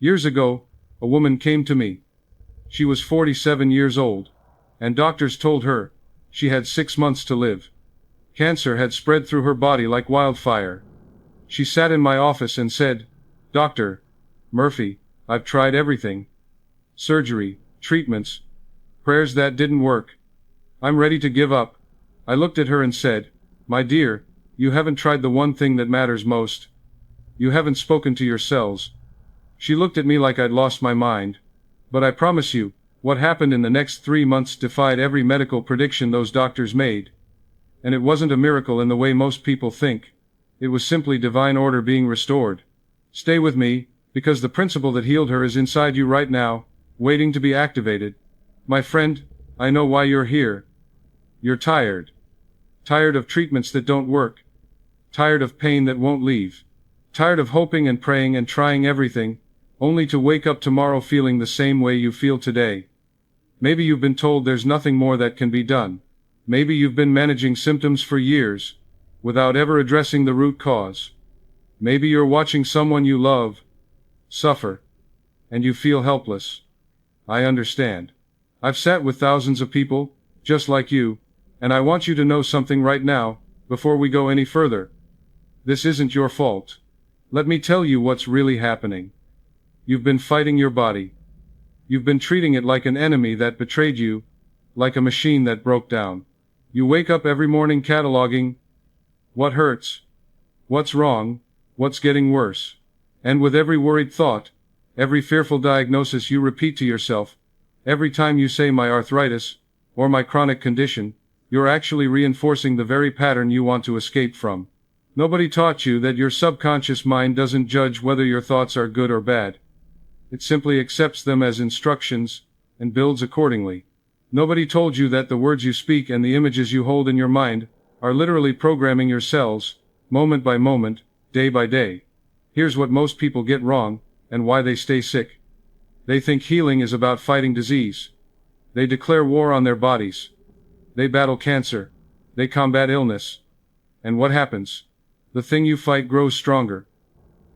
Years ago, a woman came to me. She was 47 years old, and doctors told her she had 6 months to live. Cancer had spread through her body like wildfire. She sat in my office and said, "Dr. Murphy, I've tried everything. Surgery, treatments, prayers, that didn't work. I'm ready to give up." I looked at her and said, "My dear, you haven't tried the one thing that matters most. You haven't spoken to your cells." She looked at me like I'd lost my mind. But I promise you, what happened in the next 3 months defied every medical prediction those doctors made. And it wasn't a miracle in the way most people think. It was simply divine order being restored. Stay with me, because the principle that healed her is inside you right now, waiting to be activated. My friend, I know why you're here. You're tired. Tired of treatments that don't work. Tired of pain that won't leave. Tired of hoping and praying and trying everything, only to wake up tomorrow feeling the same way you feel today. Maybe you've been told there's nothing more that can be done. Maybe you've been managing symptoms for years, without ever addressing the root cause. Maybe you're watching someone you love suffer, and you feel helpless. I understand. I've sat with thousands of people, just like you, and I want you to know something right now, before we go any further. This isn't your fault. Let me tell you what's really happening. You've been fighting your body. You've been treating it like an enemy that betrayed you, like a machine that broke down. You wake up every morning cataloging what hurts, what's wrong, what's getting worse. And with every worried thought, every fearful diagnosis you repeat to yourself, every time you say my arthritis, or my chronic condition, you're actually reinforcing the very pattern you want to escape from. Nobody taught you that your subconscious mind doesn't judge whether your thoughts are good or bad. It simply accepts them as instructions, and builds accordingly. Nobody told you that the words you speak and the images you hold in your mind are literally programming your cells, moment by moment, day by day. Here's what most people get wrong, and why they stay sick. They think healing is about fighting disease. They declare war on their bodies. They battle cancer. They combat illness. And what happens? The thing you fight grows stronger.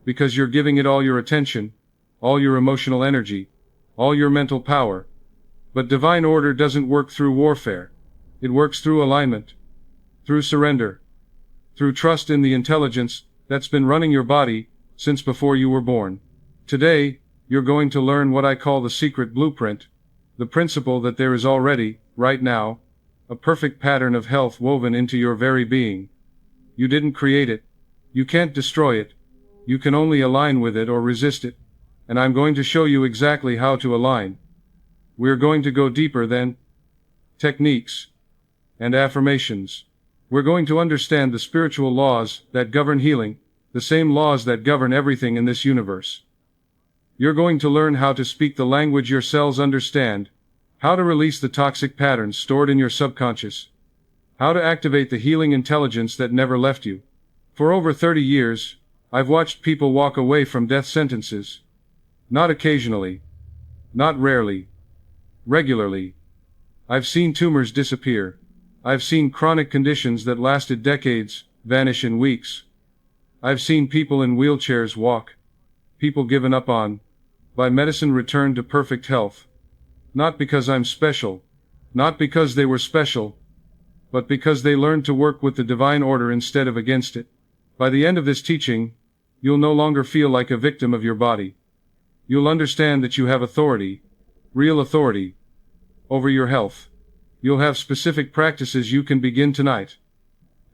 Because you're giving it all your attention, all your emotional energy, all your mental power. But divine order doesn't work through warfare. It works through alignment, through surrender, through trust in the intelligence that's been running your body since before you were born. Today, you're going to learn what I call the secret blueprint, the principle that there is already, right now, a perfect pattern of health woven into your very being. You didn't create it. You can't destroy it. You can only align with it or resist it. And I'm going to show you exactly how to align. We're going to go deeper than techniques and affirmations. We're going to understand the spiritual laws that govern healing, the same laws that govern everything in this universe. You're going to learn how to speak the language your cells understand, how to release the toxic patterns stored in your subconscious, how to activate the healing intelligence that never left you. For over 30 years, I've watched people walk away from death sentences. Not occasionally. Not rarely. Regularly. I've seen tumors disappear. I've seen chronic conditions that lasted decades vanish in weeks. I've seen people in wheelchairs walk. People given up on by medicine return to perfect health. Not because I'm special. Not because they were special. But because they learned to work with the divine order instead of against it. By the end of this teaching, you'll no longer feel like a victim of your body. You'll understand that you have authority, real authority, over your health. You'll have specific practices you can begin tonight.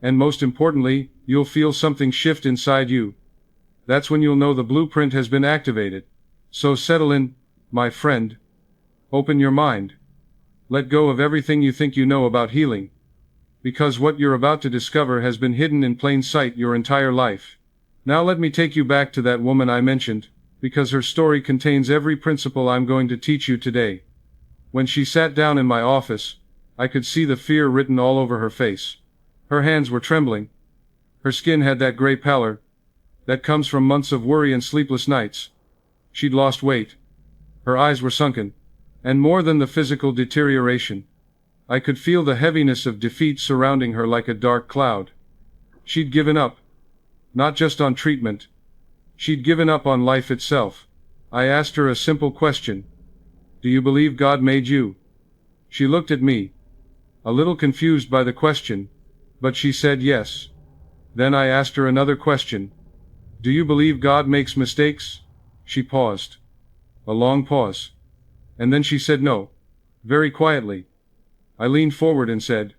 And most importantly, you'll feel something shift inside you. That's when you'll know the blueprint has been activated. So settle in, my friend. Open your mind. Let go of everything you think you know about healing. Because what you're about to discover has been hidden in plain sight your entire life. Now let me take you back to that woman I mentioned, because her story contains every principle I'm going to teach you today. When she sat down in my office, I could see the fear written all over her face. Her hands were trembling. Her skin had that gray pallor that comes from months of worry and sleepless nights. She'd lost weight. Her eyes were sunken. And more than the physical deterioration, I could feel the heaviness of defeat surrounding her like a dark cloud. She'd given up. Not just on treatment. She'd given up on life itself. I asked her a simple question. Do you believe God made you? She looked at me, a little confused by the question, but she said yes. Then I asked her another question. Do you believe God makes mistakes? She paused. A long pause. And then she said no. Very quietly. I leaned forward and said,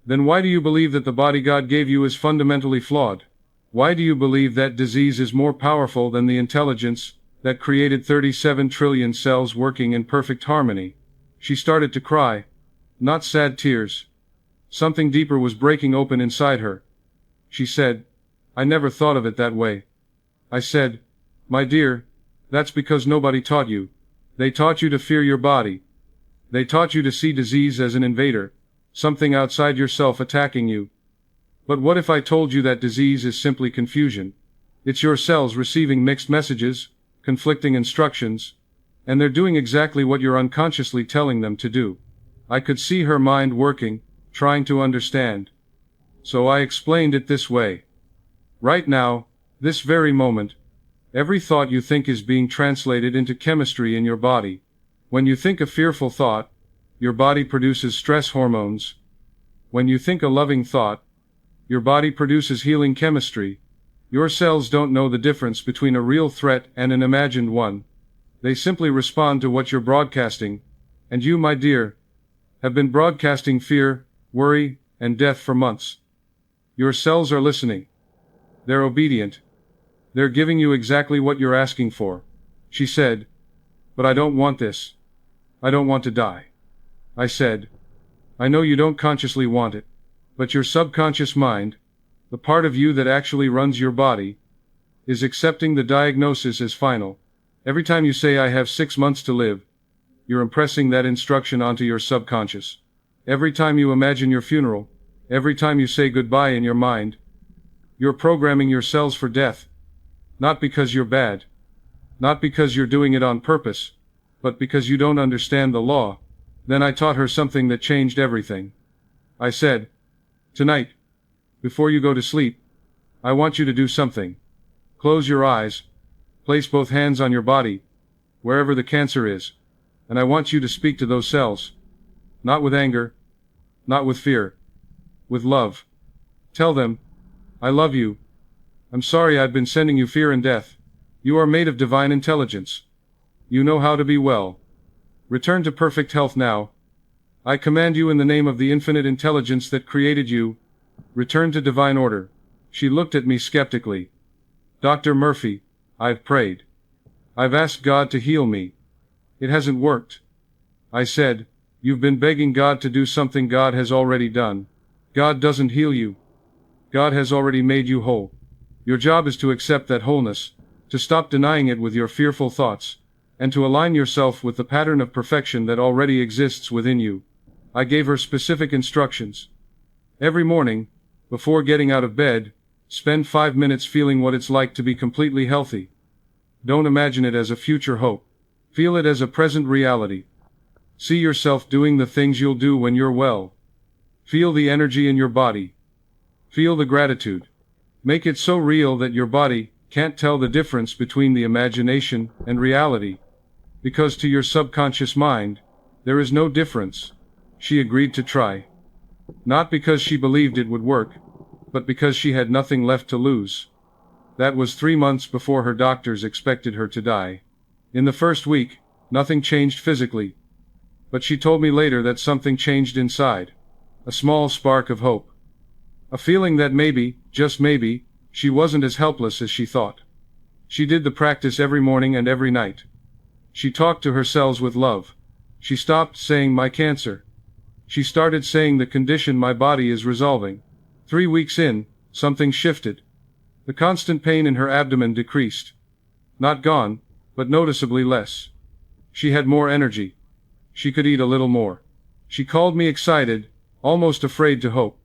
then why do you believe that the body God gave you is fundamentally flawed? Why do you believe that disease is more powerful than the intelligence that created 37 trillion cells working in perfect harmony? She started to cry. Not sad tears. Something deeper was breaking open inside her. She said, I never thought of it that way. I said, my dear, that's because nobody taught you. They taught you to fear your body. They taught you to see disease as an invader, something outside yourself attacking you. But what if I told you that disease is simply confusion? It's your cells receiving mixed messages, conflicting instructions, and they're doing exactly what you're unconsciously telling them to do. I could see her mind working, trying to understand. So I explained it this way. Right now, this very moment, every thought you think is being translated into chemistry in your body. When you think a fearful thought, your body produces stress hormones. When you think a loving thought, your body produces healing chemistry. Your cells don't know the difference between a real threat and an imagined one. They simply respond to what you're broadcasting. And you, my dear, have been broadcasting fear, worry, and death for months. Your cells are listening. They're obedient. They're giving you exactly what you're asking for. She said, but I don't want this. I don't want to die. I said, I know you don't consciously want it, but your subconscious mind, the part of you that actually runs your body, is accepting the diagnosis as final. Every time you say I have 6 months to live, you're impressing that instruction onto your subconscious. Every time you imagine your funeral, every time you say goodbye in your mind, you're programming your cells for death. Not because you're bad. Not because you're doing it on purpose, but because you don't understand the law. Then I taught her something that changed everything. I said, tonight, before you go to sleep, I want you to do something. Close your eyes, place both hands on your body, wherever the cancer is, and I want you to speak to those cells. Not with anger, not with fear, with love. Tell them, I love you. I'm sorry I've been sending you fear and death. You are made of divine intelligence. You know how to be well. Return to perfect health now. I command you in the name of the infinite intelligence that created you. Return to divine order. She looked at me skeptically. Dr. Murphy, I've prayed. I've asked God to heal me. It hasn't worked. I said, you've been begging God to do something God has already done. God doesn't heal you. God has already made you whole. Your job is to accept that wholeness, to stop denying it with your fearful thoughts, and to align yourself with the pattern of perfection that already exists within you. I gave her specific instructions. Every morning, before getting out of bed, spend 5 minutes feeling what it's like to be completely healthy. Don't imagine it as a future hope. Feel it as a present reality. See yourself doing the things you'll do when you're well. Feel the energy in your body. Feel the gratitude. Make it so real that your body can't tell the difference between the imagination and reality. Because to your subconscious mind, there is no difference. She agreed to try. Not because she believed it would work, but because she had nothing left to lose. That was 3 months before her doctors expected her to die. In the first week, nothing changed physically. But she told me later that something changed inside. A small spark of hope. A feeling that maybe, just maybe, she wasn't as helpless as she thought. She did the practice every morning and every night. She talked to her cells with love. She stopped saying my cancer. She started saying the condition my body is resolving. 3 weeks in, something shifted. The constant pain in her abdomen decreased. Not gone, but noticeably less. She had more energy. She could eat a little more. She called me excited, almost afraid to hope.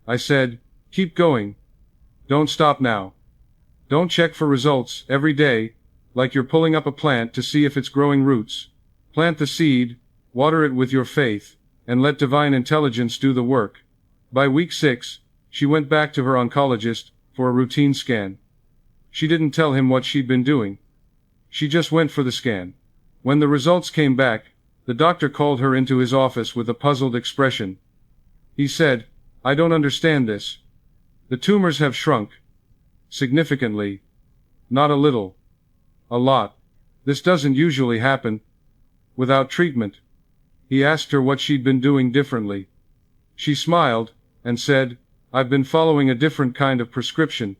I said, keep going. Don't stop now. Don't check for results every day, like you're pulling up a plant to see if it's growing roots. Plant the seed, water it with your faith, and let divine intelligence do the work. By week 6, she went back to her oncologist for a routine scan. She didn't tell him what she'd been doing. She just went for the scan. When the results came back, the doctor called her into his office with a puzzled expression. He said, "I don't understand this. The tumors have shrunk. Significantly. Not a little. A lot. This doesn't usually happen. Without treatment." He asked her what she'd been doing differently. She smiled, and said, "I've been following a different kind of prescription.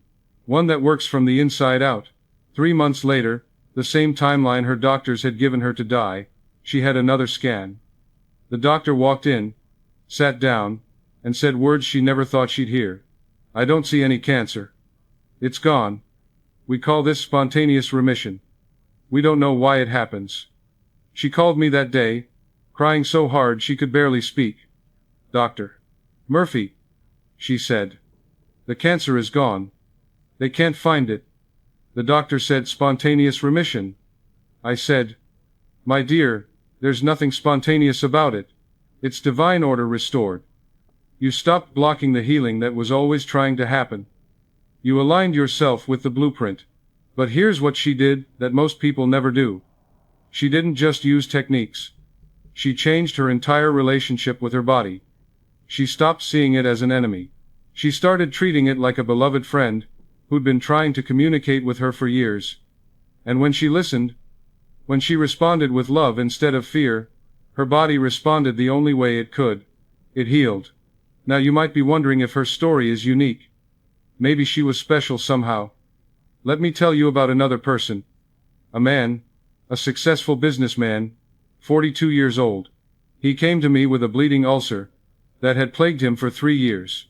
One that works from the inside out." 3 months later, the same timeline her doctors had given her to die, she had another scan. The doctor walked in, sat down, and said words she never thought she'd hear. "I don't see any cancer. It's gone. We call this spontaneous remission. We don't know why it happens." She called me that day, crying so hard she could barely speak. "Dr. Murphy," she said. "The cancer is gone. They can't find it." The doctor said spontaneous remission. I said, "My dear, there's nothing spontaneous about it. It's divine order restored. You stopped blocking the healing that was always trying to happen. You aligned yourself with the blueprint." But here's what she did that most people never do. She didn't just use techniques. She changed her entire relationship with her body. She stopped seeing it as an enemy. She started treating it like a beloved friend, who'd been trying to communicate with her for years. And when she listened, when she responded with love instead of fear, her body responded the only way it could. It healed. Now you might be wondering if her story is unique. Maybe she was special somehow. Let me tell you about another person. A man, a successful businessman, 42 years old. He came to me with a bleeding ulcer that had plagued him for 3 years.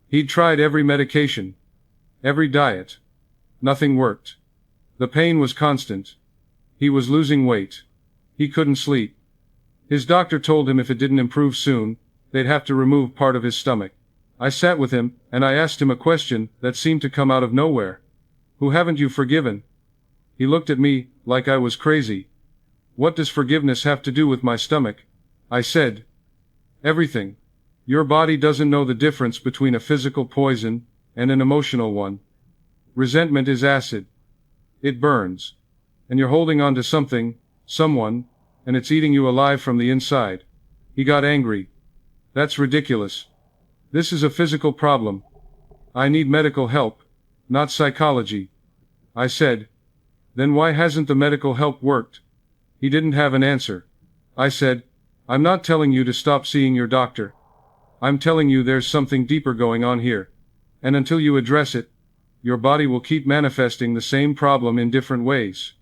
He'd tried every medication, every diet. Nothing worked. The pain was constant. He was losing weight. He couldn't sleep. His doctor told him if it didn't improve soon, they'd have to remove part of his stomach. I sat with him, and I asked him a question that seemed to come out of nowhere. "Who haven't you forgiven?" He looked at me like I was crazy. "What does forgiveness have to do with my stomach?" I said, "Everything. Your body doesn't know the difference between a physical poison and an emotional one. Resentment is acid. It burns. And you're holding on to something, someone, and it's eating you alive from the inside." He got angry. "That's ridiculous. This is a physical problem. I need medical help, not psychology." I said, "Then why hasn't the medical help worked?" He didn't have an answer. I said, "I'm not telling you to stop seeing your doctor. I'm telling you there's something deeper going on here. And until you address it, your body will keep manifesting the same problem in different ways.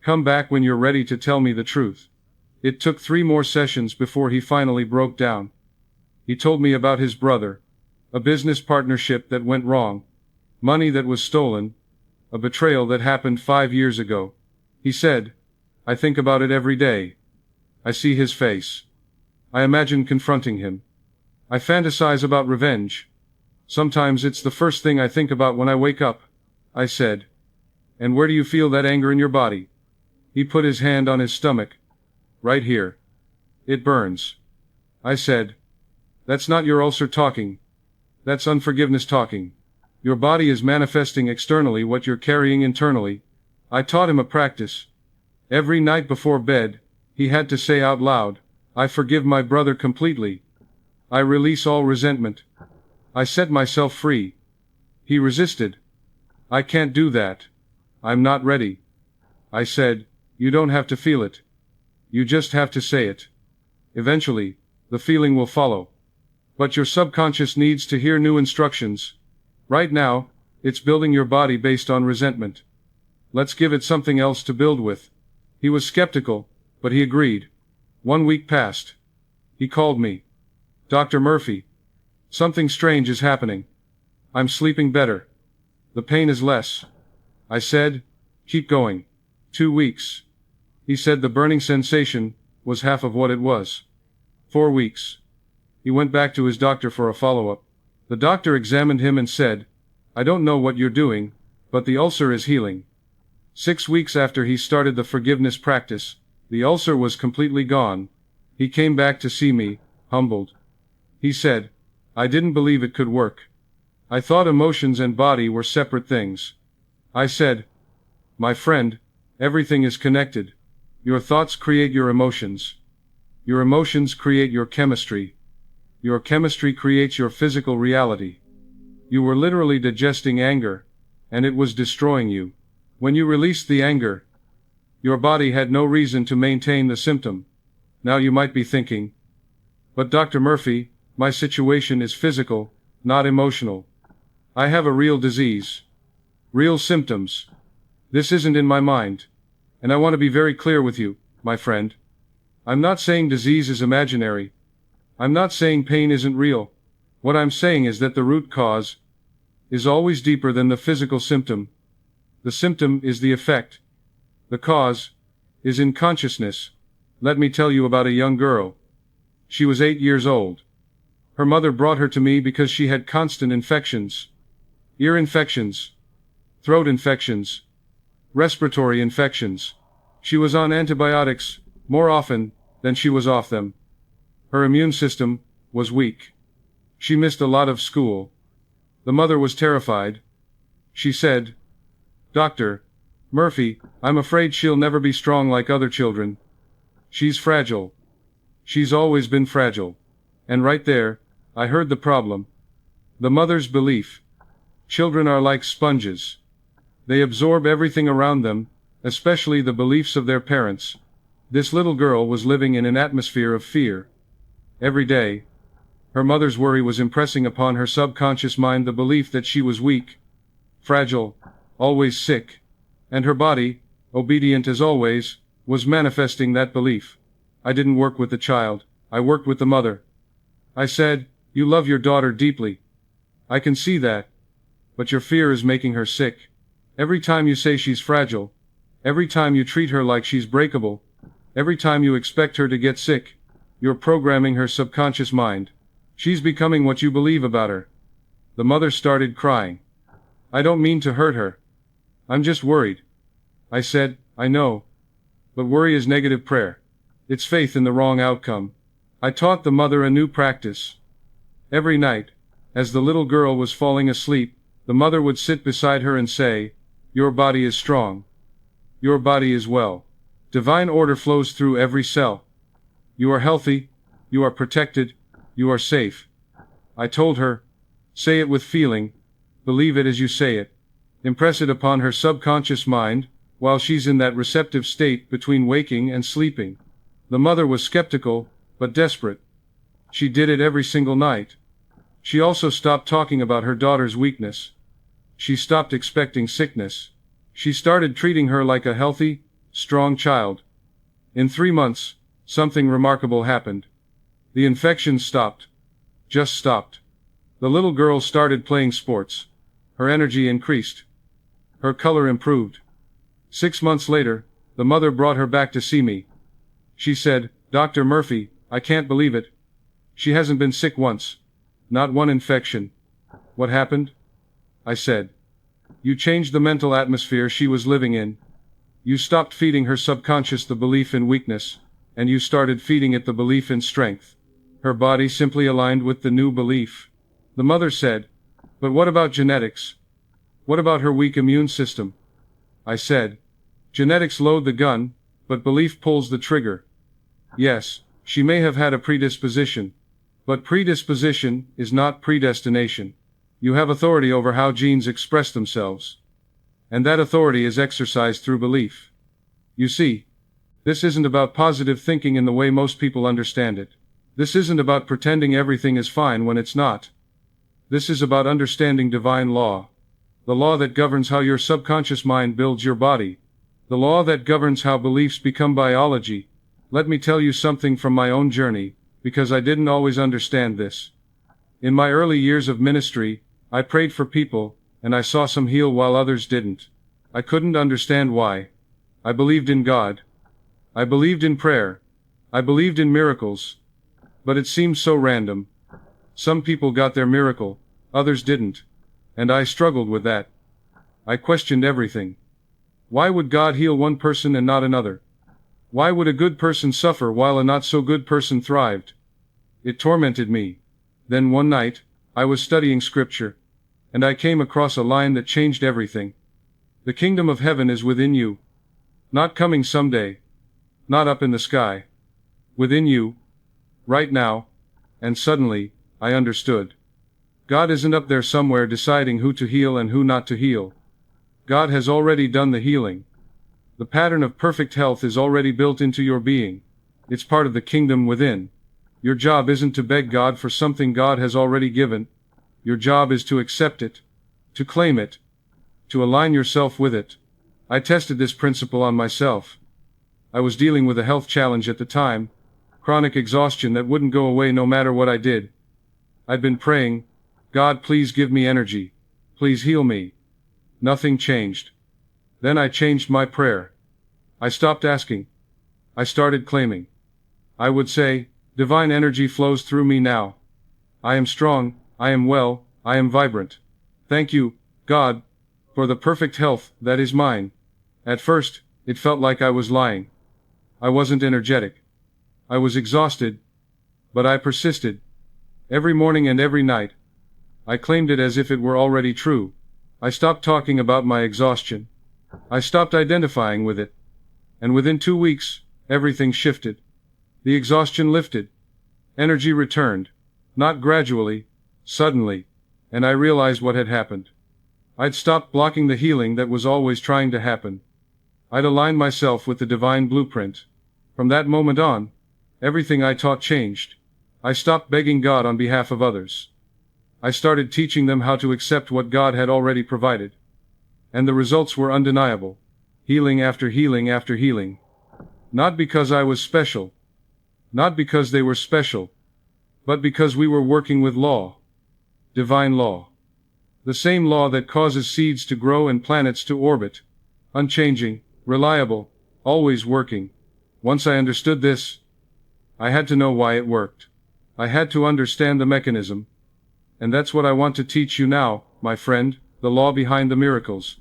Come back when you're ready to tell me the truth." It took 3 more sessions before he finally broke down. He told me about his brother, a business partnership that went wrong, money that was stolen, a betrayal that happened 5 years ago. He said, "I think about it every day. I see his face. I imagine confronting him. I fantasize about revenge. Sometimes it's the first thing I think about when I wake up." I said, "And where do you feel that anger in your body?" He put his hand on his stomach. "Right here. It burns." I said, "That's not your ulcer talking. That's unforgiveness talking. Your body is manifesting externally what you're carrying internally." I taught him a practice. Every night before bed, he had to say out loud, "I forgive my brother completely. I release all resentment. I set myself free." He resisted. "I can't do that. I'm not ready." I said, "You don't have to feel it. You just have to say it. Eventually, the feeling will follow. But your subconscious needs to hear new instructions. Right now, it's building your body based on resentment. Let's give it something else to build with." He was skeptical, but he agreed. 1 week passed. He called me. "Dr. Murphy, something strange is happening. I'm sleeping better. The pain is less." I said, "Keep going." 2 weeks. He said the burning sensation was half of what it was. 4 weeks. He went back to his doctor for a follow-up. The doctor examined him and said, "I don't know what you're doing, but the ulcer is healing." 6 weeks after he started the forgiveness practice, the ulcer was completely gone. He came back to see me, humbled. He said, "I didn't believe it could work. I thought emotions and body were separate things." I said, "My friend, Everything is connected. Your thoughts create your emotions. Your emotions create your chemistry. Your chemistry creates your physical reality. You were literally digesting anger, and it was destroying you. When you released the anger, your body had no reason to maintain the symptom. Now you might be thinking, but Dr. Murphy, my situation is physical, not emotional. I have a real disease. Real symptoms. This isn't in my mind. And I want to be very clear with you, my friend. I'm not saying disease is imaginary. I'm not saying pain isn't real. What I'm saying is that the root cause is always deeper than the physical symptom. The symptom is the effect. The cause is in consciousness. Let me tell you about a young girl. She was 8 years old. Her mother brought her to me because she had constant infections. Ear infections. Throat infections. Respiratory infections. She was on antibiotics more often than she was off them. Her immune system was weak. She missed a lot of school. The mother was terrified. She said, "Dr. Murphy, I'm afraid she'll never be strong like other children. She's fragile. She's always been fragile." And right there, I heard the problem. The mother's belief. Children are like sponges. They absorb everything around them, especially the beliefs of their parents. This little girl was living in an atmosphere of fear. Every day, her mother's worry was impressing upon her subconscious mind the belief that she was weak, fragile, always sick, and her body, obedient as always, was manifesting that belief. I didn't work with the child, I worked with the mother. I said, "You love your daughter deeply. I can see that. But your fear is making her sick. Every time you say she's fragile, every time you treat her like she's breakable, every time you expect her to get sick, you're programming her subconscious mind. She's becoming what you believe about her." The mother started crying. "I don't mean to hurt her. I'm just worried." I said, "I know. But worry is negative prayer. It's faith in the wrong outcome." I taught the mother a new practice. Every night, as the little girl was falling asleep, the mother would sit beside her and say, "Your body is strong. Your body is well. Divine order flows through every cell. You are healthy, you are protected, you are safe." I told her, "Say it with feeling, believe it as you say it. Impress it upon her subconscious mind, while she's in that receptive state between waking and sleeping." The mother was skeptical, but desperate. She did it every single night. She also stopped talking about her daughter's weakness. She stopped expecting sickness. She started treating her like a healthy, strong child. In 3 months, something remarkable happened. The infection stopped. Just stopped. The little girl started playing sports. Her energy increased. Her color improved. 6 months later, the mother brought her back to see me. She said, "Dr. Murphy, I can't believe it. She hasn't been sick once. Not one infection. What happened?" I said, "You changed the mental atmosphere she was living in. You stopped feeding her subconscious the belief in weakness, and you started feeding it the belief in strength." Her body simply aligned with the new belief. The mother said, "But what about genetics? What about her weak immune system?" I said, "Genetics load the gun, but belief pulls the trigger. Yes, she may have had a predisposition. But predisposition is not predestination. You have authority over how genes express themselves. And that authority is exercised through belief. You see, this isn't about positive thinking in the way most people understand it. This isn't about pretending everything is fine when it's not. This is about understanding divine law. The law that governs how your subconscious mind builds your body. The law that governs how beliefs become biology. Let me tell you something from my own journey, because I didn't always understand this. In my early years of ministry, I prayed for people, and I saw some heal while others didn't. I couldn't understand why. I believed in God. I believed in prayer. I believed in miracles. But it seemed so random. Some people got their miracle, others didn't. And I struggled with that. I questioned everything. Why would God heal one person and not another? Why would a good person suffer while a not-so-good person thrived? It tormented me. Then one night, I was studying scripture, and I came across a line that changed everything. The kingdom of heaven is within you. Not coming someday. Not up in the sky. Within you. Right now. And suddenly, I understood. God isn't up there somewhere deciding who to heal and who not to heal. God has already done the healing. The pattern of perfect health is already built into your being. It's part of the kingdom within. Your job isn't to beg God for something God has already given. Your job is to accept it, to claim it, to align yourself with it. I tested this principle on myself. I was dealing with a health challenge at the time, chronic exhaustion that wouldn't go away no matter what I did. I'd been praying, God, please give me energy. Please heal me. Nothing changed. Then I changed my prayer. I stopped asking. I started claiming. I would say, divine energy flows through me now. I am strong, I am well, I am vibrant. Thank you, God, for the perfect health that is mine. At first, it felt like I was lying. I wasn't energetic. I was exhausted. But I persisted. Every morning and every night. I claimed it as if it were already true. I stopped talking about my exhaustion. I stopped identifying with it. And within 2 weeks, everything shifted. The exhaustion lifted. Energy returned. Not gradually, suddenly. And I realized what had happened. I'd stopped blocking the healing that was always trying to happen. I'd aligned myself with the divine blueprint. From that moment on, everything I taught changed. I stopped begging God on behalf of others. I started teaching them how to accept what God had already provided. And the results were undeniable. Healing after healing after healing. Not because I was special. Not because they were special. But because we were working with law. Divine law. The same law that causes seeds to grow and planets to orbit. Unchanging, reliable, always working. Once I understood this, I had to know why it worked. I had to understand the mechanism. And that's what I want to teach you now, my friend, the law behind the miracles.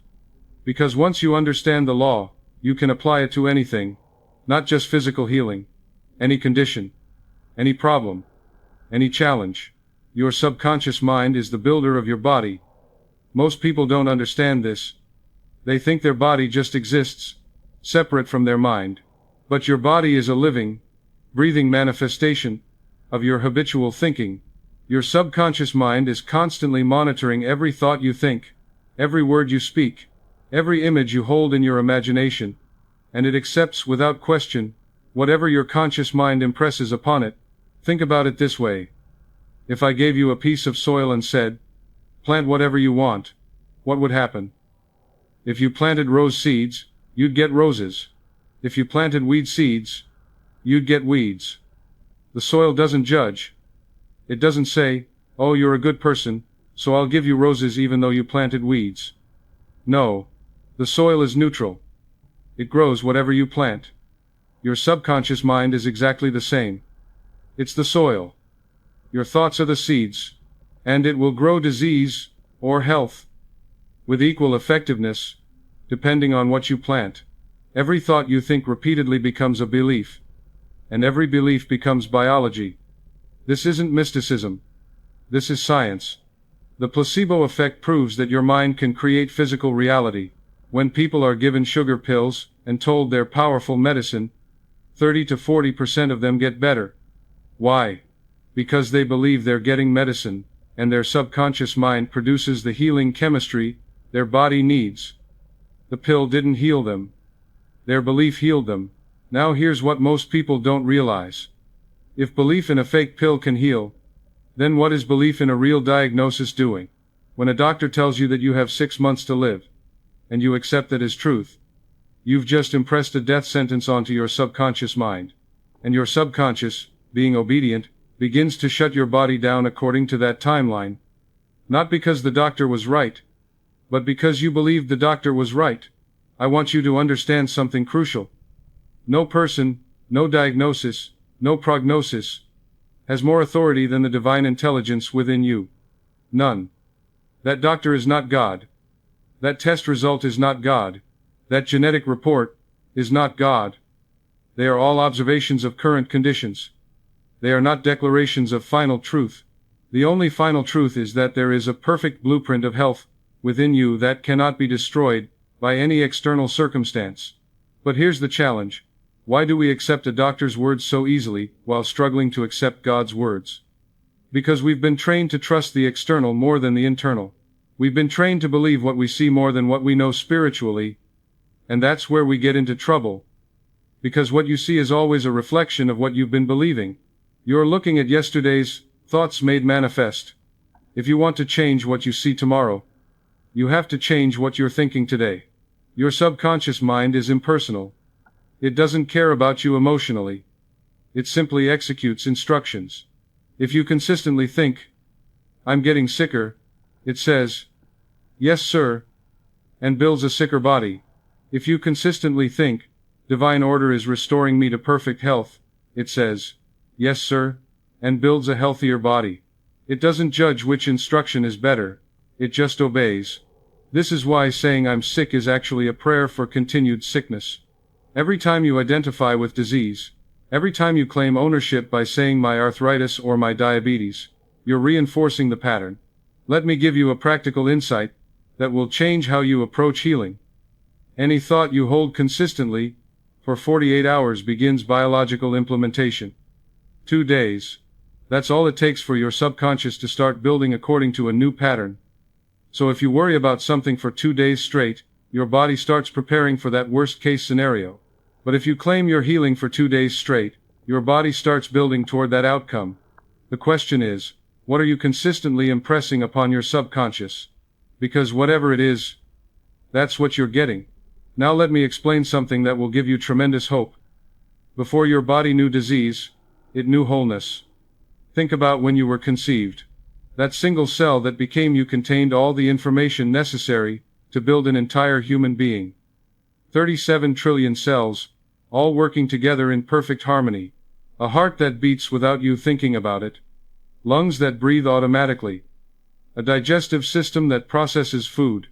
Because once you understand the law, you can apply it to anything, not just physical healing, any condition, any problem, any challenge. Your subconscious mind is the builder of your body. Most people don't understand this. They think their body just exists, separate from their mind. But your body is a living, breathing manifestation of your habitual thinking. Your subconscious mind is constantly monitoring every thought you think, every word you speak, every image you hold in your imagination, and it accepts without question whatever your conscious mind impresses upon it. Think about it this way. If I gave you a piece of soil and said, plant whatever you want, what would happen? If you planted rose seeds, you'd get roses. If you planted weed seeds, you'd get weeds. The soil doesn't judge. It doesn't say, oh, you're a good person, so I'll give you roses even though you planted weeds. No. The soil is neutral. It grows whatever you plant. Your subconscious mind is exactly the same. It's the soil. Your thoughts are the seeds. And it will grow disease, or health, with equal effectiveness, depending on what you plant. Every thought you think repeatedly becomes a belief. And every belief becomes biology. This isn't mysticism. This is science. The placebo effect proves that your mind can create physical reality. When people are given sugar pills and told they're powerful medicine, 30 to 40% of them get better. Why? Because they believe they're getting medicine, and their subconscious mind produces the healing chemistry their body needs. The pill didn't heal them. Their belief healed them. Now here's what most people don't realize. If belief in a fake pill can heal, then what is belief in a real diagnosis doing? When a doctor tells you that you have 6 months to live, and you accept that as truth, you've just impressed a death sentence onto your subconscious mind. And your subconscious, being obedient, begins to shut your body down according to that timeline. Not because the doctor was right, but because you believed the doctor was right. I want you to understand something crucial. No person, no diagnosis, no prognosis, has more authority than the divine intelligence within you. None. That doctor is not God. That test result is not God. That genetic report is not God. They are all observations of current conditions. They are not declarations of final truth. The only final truth is that there is a perfect blueprint of health within you that cannot be destroyed by any external circumstance. But here's the challenge. Why do we accept a doctor's words so easily, while struggling to accept God's words? Because we've been trained to trust the external more than the internal. We've been trained to believe what we see more than what we know spiritually. And that's where we get into trouble. Because what you see is always a reflection of what you've been believing. You're looking at yesterday's thoughts made manifest. If you want to change what you see tomorrow, you have to change what you're thinking today. Your subconscious mind is impersonal. It doesn't care about you emotionally. It simply executes instructions. If you consistently think, "I'm getting sicker," it says, "Yes, sir," and builds a sicker body. If you consistently think, "Divine order is restoring me to perfect health," it says, "Yes, sir," and builds a healthier body. It doesn't judge which instruction is better. It just obeys. This is why saying "I'm sick" is actually a prayer for continued sickness. Every time you identify with disease, every time you claim ownership by saying "my arthritis" or "my diabetes," you're reinforcing the pattern. Let me give you a practical insight that will change how you approach healing. Any thought you hold consistently for 48 hours begins biological implementation. 2 days. That's all it takes for your subconscious to start building according to a new pattern. So if you worry about something for 2 days straight, your body starts preparing for that worst-case scenario. But if you claim you're healing for 2 days straight, your body starts building toward that outcome. The question is, what are you consistently impressing upon your subconscious? Because whatever it is, that's what you're getting. Now let me explain something that will give you tremendous hope. Before your body knew disease, it knew wholeness. Think about when you were conceived. That single cell that became you contained all the information necessary to build an entire human being. 37 trillion cells, all working together in perfect harmony. A heart that beats without you thinking about it. Lungs that breathe automatically. A digestive system that processes food.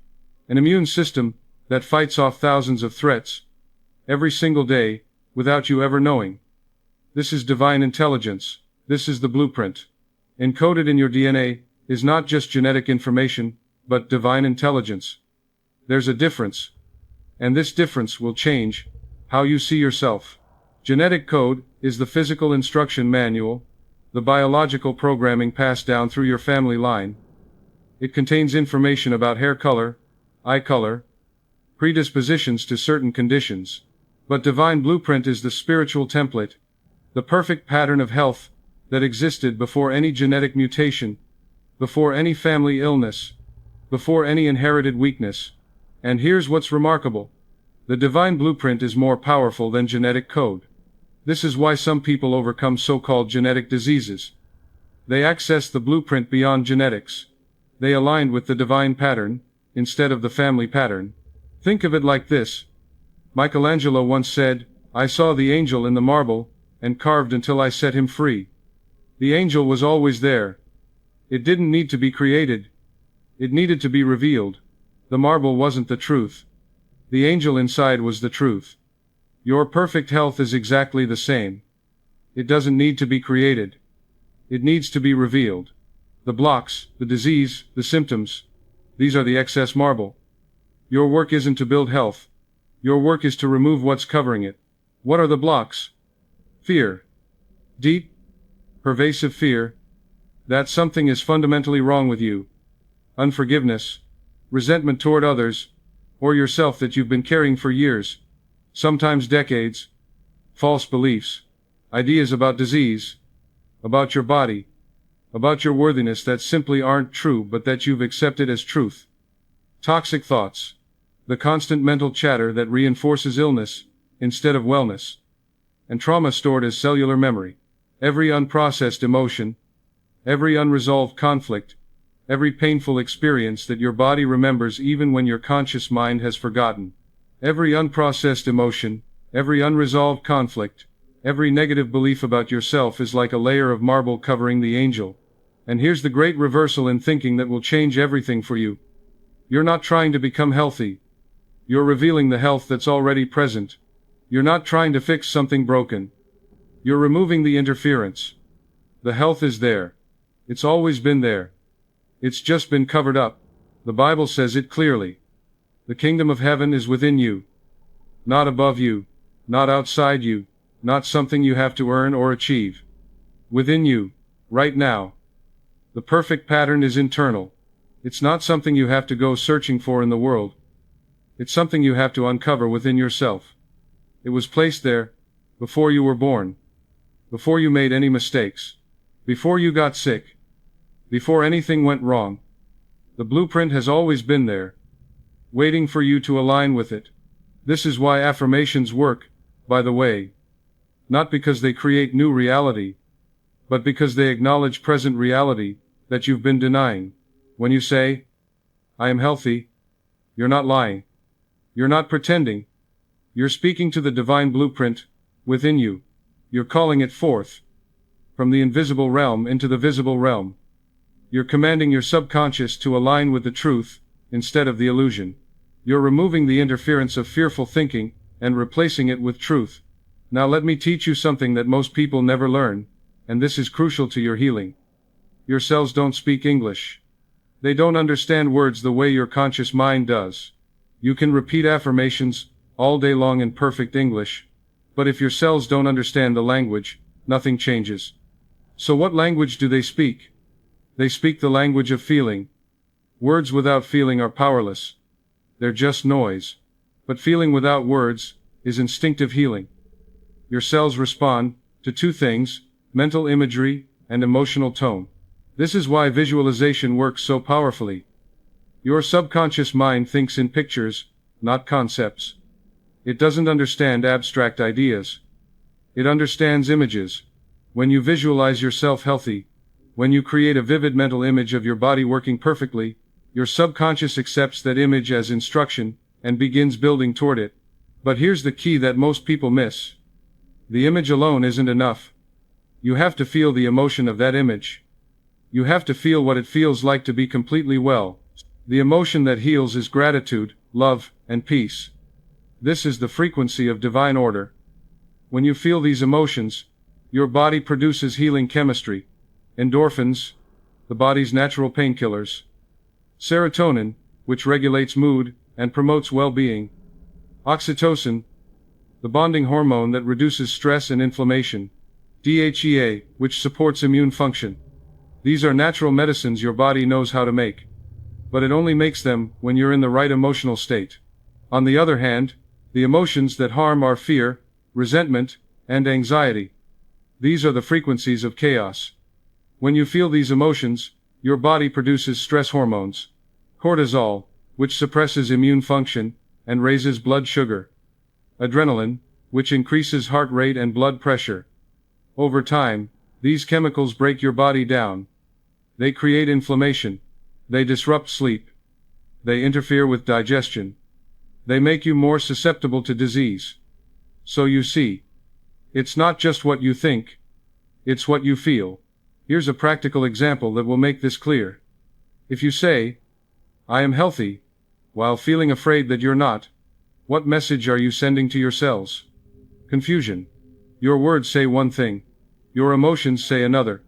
An immune system that fights off thousands of threats every single day without you ever knowing. This is divine intelligence. This is the blueprint. Encoded in your DNA is not just genetic information, but divine intelligence. There's a difference. And this difference will change how you see yourself. Genetic code is the physical instruction manual, the biological programming passed down through your family line. It contains information about hair color, eye color, predispositions to certain conditions. But divine blueprint is the spiritual template, the perfect pattern of health that existed before any genetic mutation, before any family illness, before any inherited weakness. And here's what's remarkable. The divine blueprint is more powerful than genetic code. This is why some people overcome so-called genetic diseases. They access the blueprint beyond genetics. They aligned with the divine pattern, instead of the family pattern. Think of it like this. Michelangelo once said, "I saw the angel in the marble, and carved until I set him free." The angel was always there. It didn't need to be created. It needed to be revealed. The marble wasn't the truth. The angel inside was the truth. Your perfect health is exactly the same. It doesn't need to be created. It needs to be revealed. The blocks, the disease, the symptoms, these are the excess marble. Your work isn't to build health. Your work is to remove what's covering it. What are the blocks? Fear. Deep, pervasive fear that something is fundamentally wrong with you. Unforgiveness, resentment toward others, or yourself that you've been carrying for years, sometimes decades. False beliefs, ideas about disease, about your body, about your worthiness that simply aren't true but that you've accepted as truth. Toxic thoughts, the constant mental chatter that reinforces illness instead of wellness. And trauma stored as cellular memory. Every unprocessed emotion, every unresolved conflict, every painful experience that your body remembers even when your conscious mind has forgotten. Every unprocessed emotion, every unresolved conflict, every negative belief about yourself is like a layer of marble covering the angel. And here's the great reversal in thinking that will change everything for you. You're not trying to become healthy. You're revealing the health that's already present. You're not trying to fix something broken. You're removing the interference. The health is there. It's always been there. It's just been covered up. The Bible says it clearly. The kingdom of heaven is within you. Not above you, not outside you, not something you have to earn or achieve. Within you, right now. The perfect pattern is internal. It's not something you have to go searching for in the world. It's something you have to uncover within yourself. It was placed there, before you were born. Before you made any mistakes. Before you got sick. Before anything went wrong. The blueprint has always been there, waiting for you to align with it. This is why affirmations work, by the way. Not because they create new reality, but because they acknowledge present reality that you've been denying. When you say, I am healthy, you're not lying. You're not pretending. You're speaking to the divine blueprint within you. You're calling it forth from the invisible realm into the visible realm. You're commanding your subconscious to align with the truth instead of the illusion. You're removing the interference of fearful thinking and replacing it with truth. Now let me teach you something that most people never learn, and this is crucial to your healing. Your cells don't speak English. They don't understand words the way your conscious mind does. You can repeat affirmations all day long in perfect English, but if your cells don't understand the language, nothing changes. So what language do they speak? They speak the language of feeling. Words without feeling are powerless. They're just noise. But feeling without words is instinctive healing. Your cells respond to two things, mental imagery and emotional tone. This is why visualization works so powerfully. Your subconscious mind thinks in pictures, not concepts. It doesn't understand abstract ideas. It understands images. When you visualize yourself healthy, when you create a vivid mental image of your body working perfectly, your subconscious accepts that image as instruction and begins building toward it. But here's the key that most people miss. The image alone isn't enough. You have to feel the emotion of that image. You have to feel what it feels like to be completely well. The emotion that heals is gratitude, love, and peace. This is the frequency of divine order. When you feel these emotions, your body produces healing chemistry. Endorphins, the body's natural painkillers. Serotonin, which regulates mood and promotes well-being. Oxytocin, the bonding hormone that reduces stress and inflammation. DHEA, which supports immune function. These are natural medicines your body knows how to make. But it only makes them when you're in the right emotional state. On the other hand, the emotions that harm are fear, resentment, and anxiety. These are the frequencies of chaos. When you feel these emotions, your body produces stress hormones. Cortisol, which suppresses immune function and raises blood sugar. Adrenaline, which increases heart rate and blood pressure. Over time, these chemicals break your body down. They create inflammation. They disrupt sleep. They interfere with digestion. They make you more susceptible to disease. So you see, it's not just what you think, it's what you feel. Here's a practical example that will make this clear. If you say, I am healthy, while feeling afraid that you're not, what message are you sending to your cells? Confusion. Your words say one thing, your emotions say another,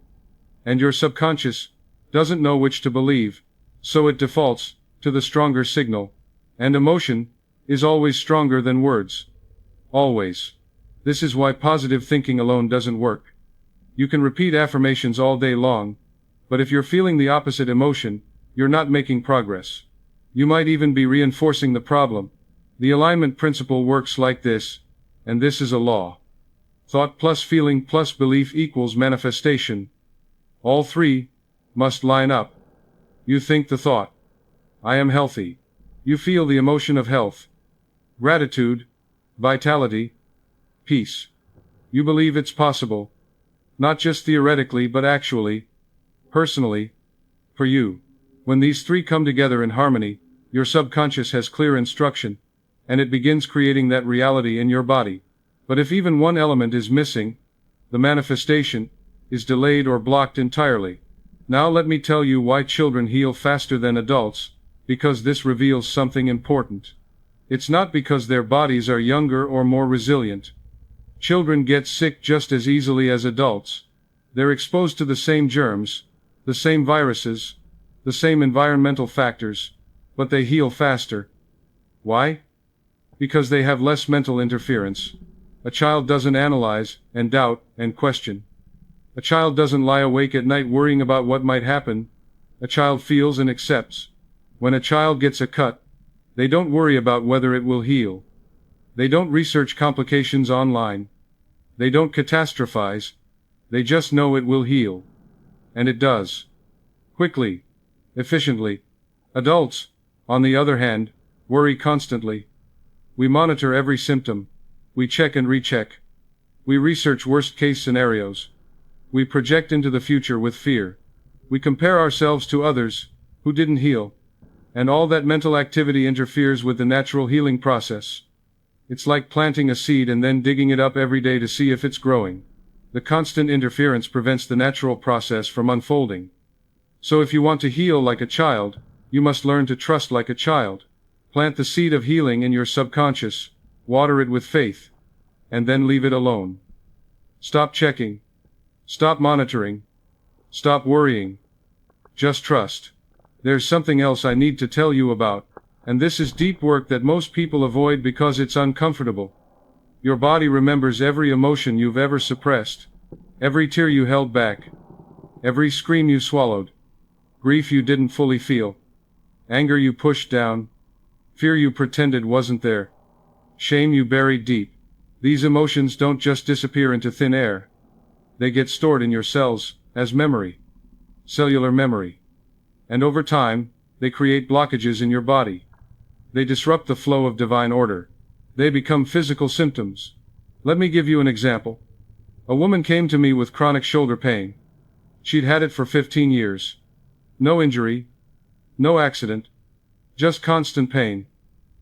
and your subconscious doesn't know which to believe, so it defaults to the stronger signal. And emotion is always stronger than words. Always. This is why positive thinking alone doesn't work. You can repeat affirmations all day long, but if you're feeling the opposite emotion, you're not making progress. You might even be reinforcing the problem. The alignment principle works like this, and this is a law. Thought plus feeling plus belief equals manifestation. All three must line up. You think the thought, I am healthy. You feel the emotion of health, gratitude, vitality, peace. You believe it's possible. Not just theoretically but actually, personally, for you. When these three come together in harmony, your subconscious has clear instruction, and it begins creating that reality in your body. But if even one element is missing, the manifestation is delayed or blocked entirely. Now let me tell you why children heal faster than adults, because this reveals something important. It's not because their bodies are younger or more resilient. Children get sick just as easily as adults. They're exposed to the same germs, the same viruses, the same environmental factors, but they heal faster. Why? Because they have less mental interference. A child doesn't analyze, and doubt, and question. A child doesn't lie awake at night worrying about what might happen. A child feels and accepts. When a child gets a cut, they don't worry about whether it will heal. They don't research complications online. They don't catastrophize. They just know it will heal. And it does. Quickly. Efficiently. Adults, on the other hand, worry constantly. We monitor every symptom. We check and recheck. We research worst-case scenarios. We project into the future with fear. We compare ourselves to others who didn't heal. And all that mental activity interferes with the natural healing process. It's like planting a seed and then digging it up every day to see if it's growing. The constant interference prevents the natural process from unfolding. So if you want to heal like a child, you must learn to trust like a child. Plant the seed of healing in your subconscious, water it with faith, and then leave it alone. Stop checking. Stop monitoring. Stop worrying. Just trust. There's something else I need to tell you about, and this is deep work that most people avoid because it's uncomfortable. Your body remembers every emotion you've ever suppressed, every tear you held back, every scream you swallowed, grief you didn't fully feel, anger you pushed down, fear you pretended wasn't there, shame you buried deep. These emotions don't just disappear into thin air. They get stored in your cells as memory, cellular memory. And over time, they create blockages in your body. They disrupt the flow of divine order. They become physical symptoms. Let me give you an example. A woman came to me with chronic shoulder pain. She'd had it for 15 years. No injury. No accident. Just constant pain.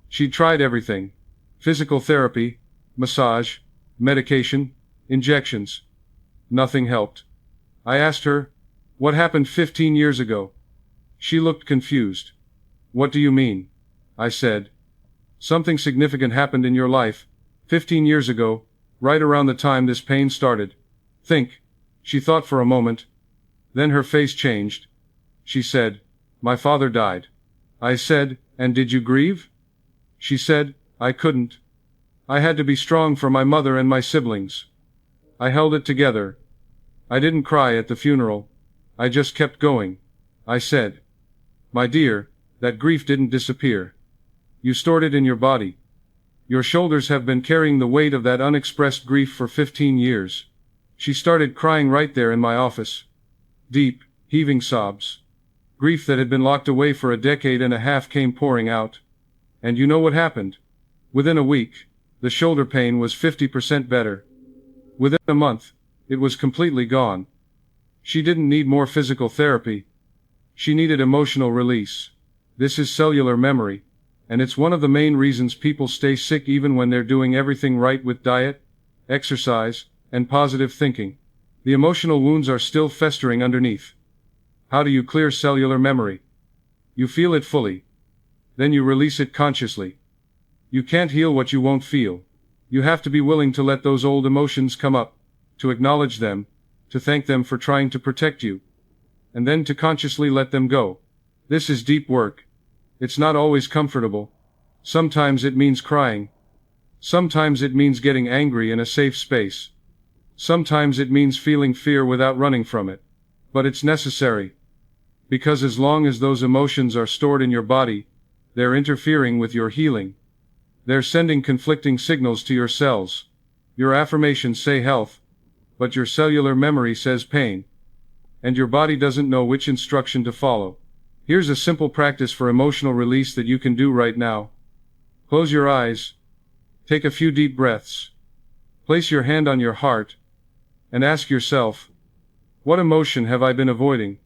She'd tried everything. Physical therapy, massage, medication, injections. Nothing helped. I asked her, "What happened 15 years ago?" She looked confused. "What do you mean?" I said. "Something significant happened in your life, 15 years ago, right around the time this pain started. Think." She thought for a moment. Then her face changed. She said, "My father died." I said, "And did you grieve?" She said, "I couldn't. I had to be strong for my mother and my siblings. I held it together. I didn't cry at the funeral. I just kept going." I said, "My dear, that grief didn't disappear. You stored it in your body. Your shoulders have been carrying the weight of that unexpressed grief for 15 years. She started crying right there in my office. Deep, heaving sobs. Grief that had been locked away for a decade and a half came pouring out. And you know what happened? Within a week, the shoulder pain was 50% better. Within a month, it was completely gone. She didn't need more physical therapy. She needed emotional release. This is cellular memory, and it's one of the main reasons people stay sick even when they're doing everything right with diet, exercise, and positive thinking. The emotional wounds are still festering underneath. How do you clear cellular memory? You feel it fully. Then you release it consciously. You can't heal what you won't feel. You have to be willing to let those old emotions come up, to acknowledge them, to thank them for trying to protect you, and then to consciously let them go. This is deep work. It's not always comfortable. Sometimes it means crying. Sometimes it means getting angry in a safe space. Sometimes it means feeling fear without running from it. But it's necessary. Because as long as those emotions are stored in your body, they're interfering with your healing. They're sending conflicting signals to your cells. Your affirmations say health, but your cellular memory says pain. And your body doesn't know which instruction to follow. Here's a simple practice for emotional release that you can do right now. Close your eyes. Take a few deep breaths. Place your hand on your heart, and ask yourself, what emotion have I been avoiding?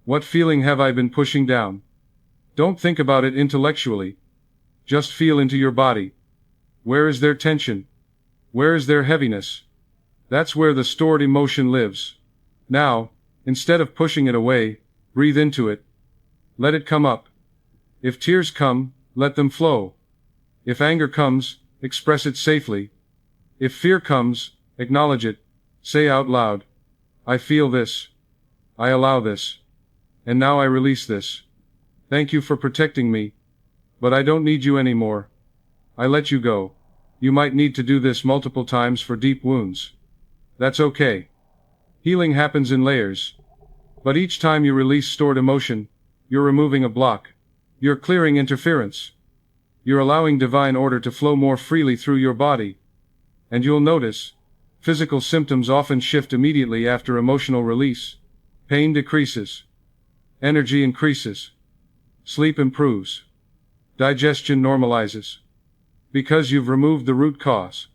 What feeling have I been pushing down? Don't think about it intellectually. Just feel into your body. Where is there tension? Where is there heaviness? That's where the stored emotion lives. Now, instead of pushing it away, breathe into it. Let it come up. If tears come, let them flow. If anger comes, express it safely. If fear comes, acknowledge it. Say out loud, I feel this. I allow this. And now I release this. Thank you for protecting me. But I don't need you anymore. I let you go. You might need to do this multiple times for deep wounds. That's okay. Healing happens in layers. But each time you release stored emotion, you're removing a block. You're clearing interference. You're allowing divine order to flow more freely through your body. And you'll notice, physical symptoms often shift immediately after emotional release. Pain decreases. Energy increases. Sleep improves. Digestion normalizes. Because you've removed the root cause.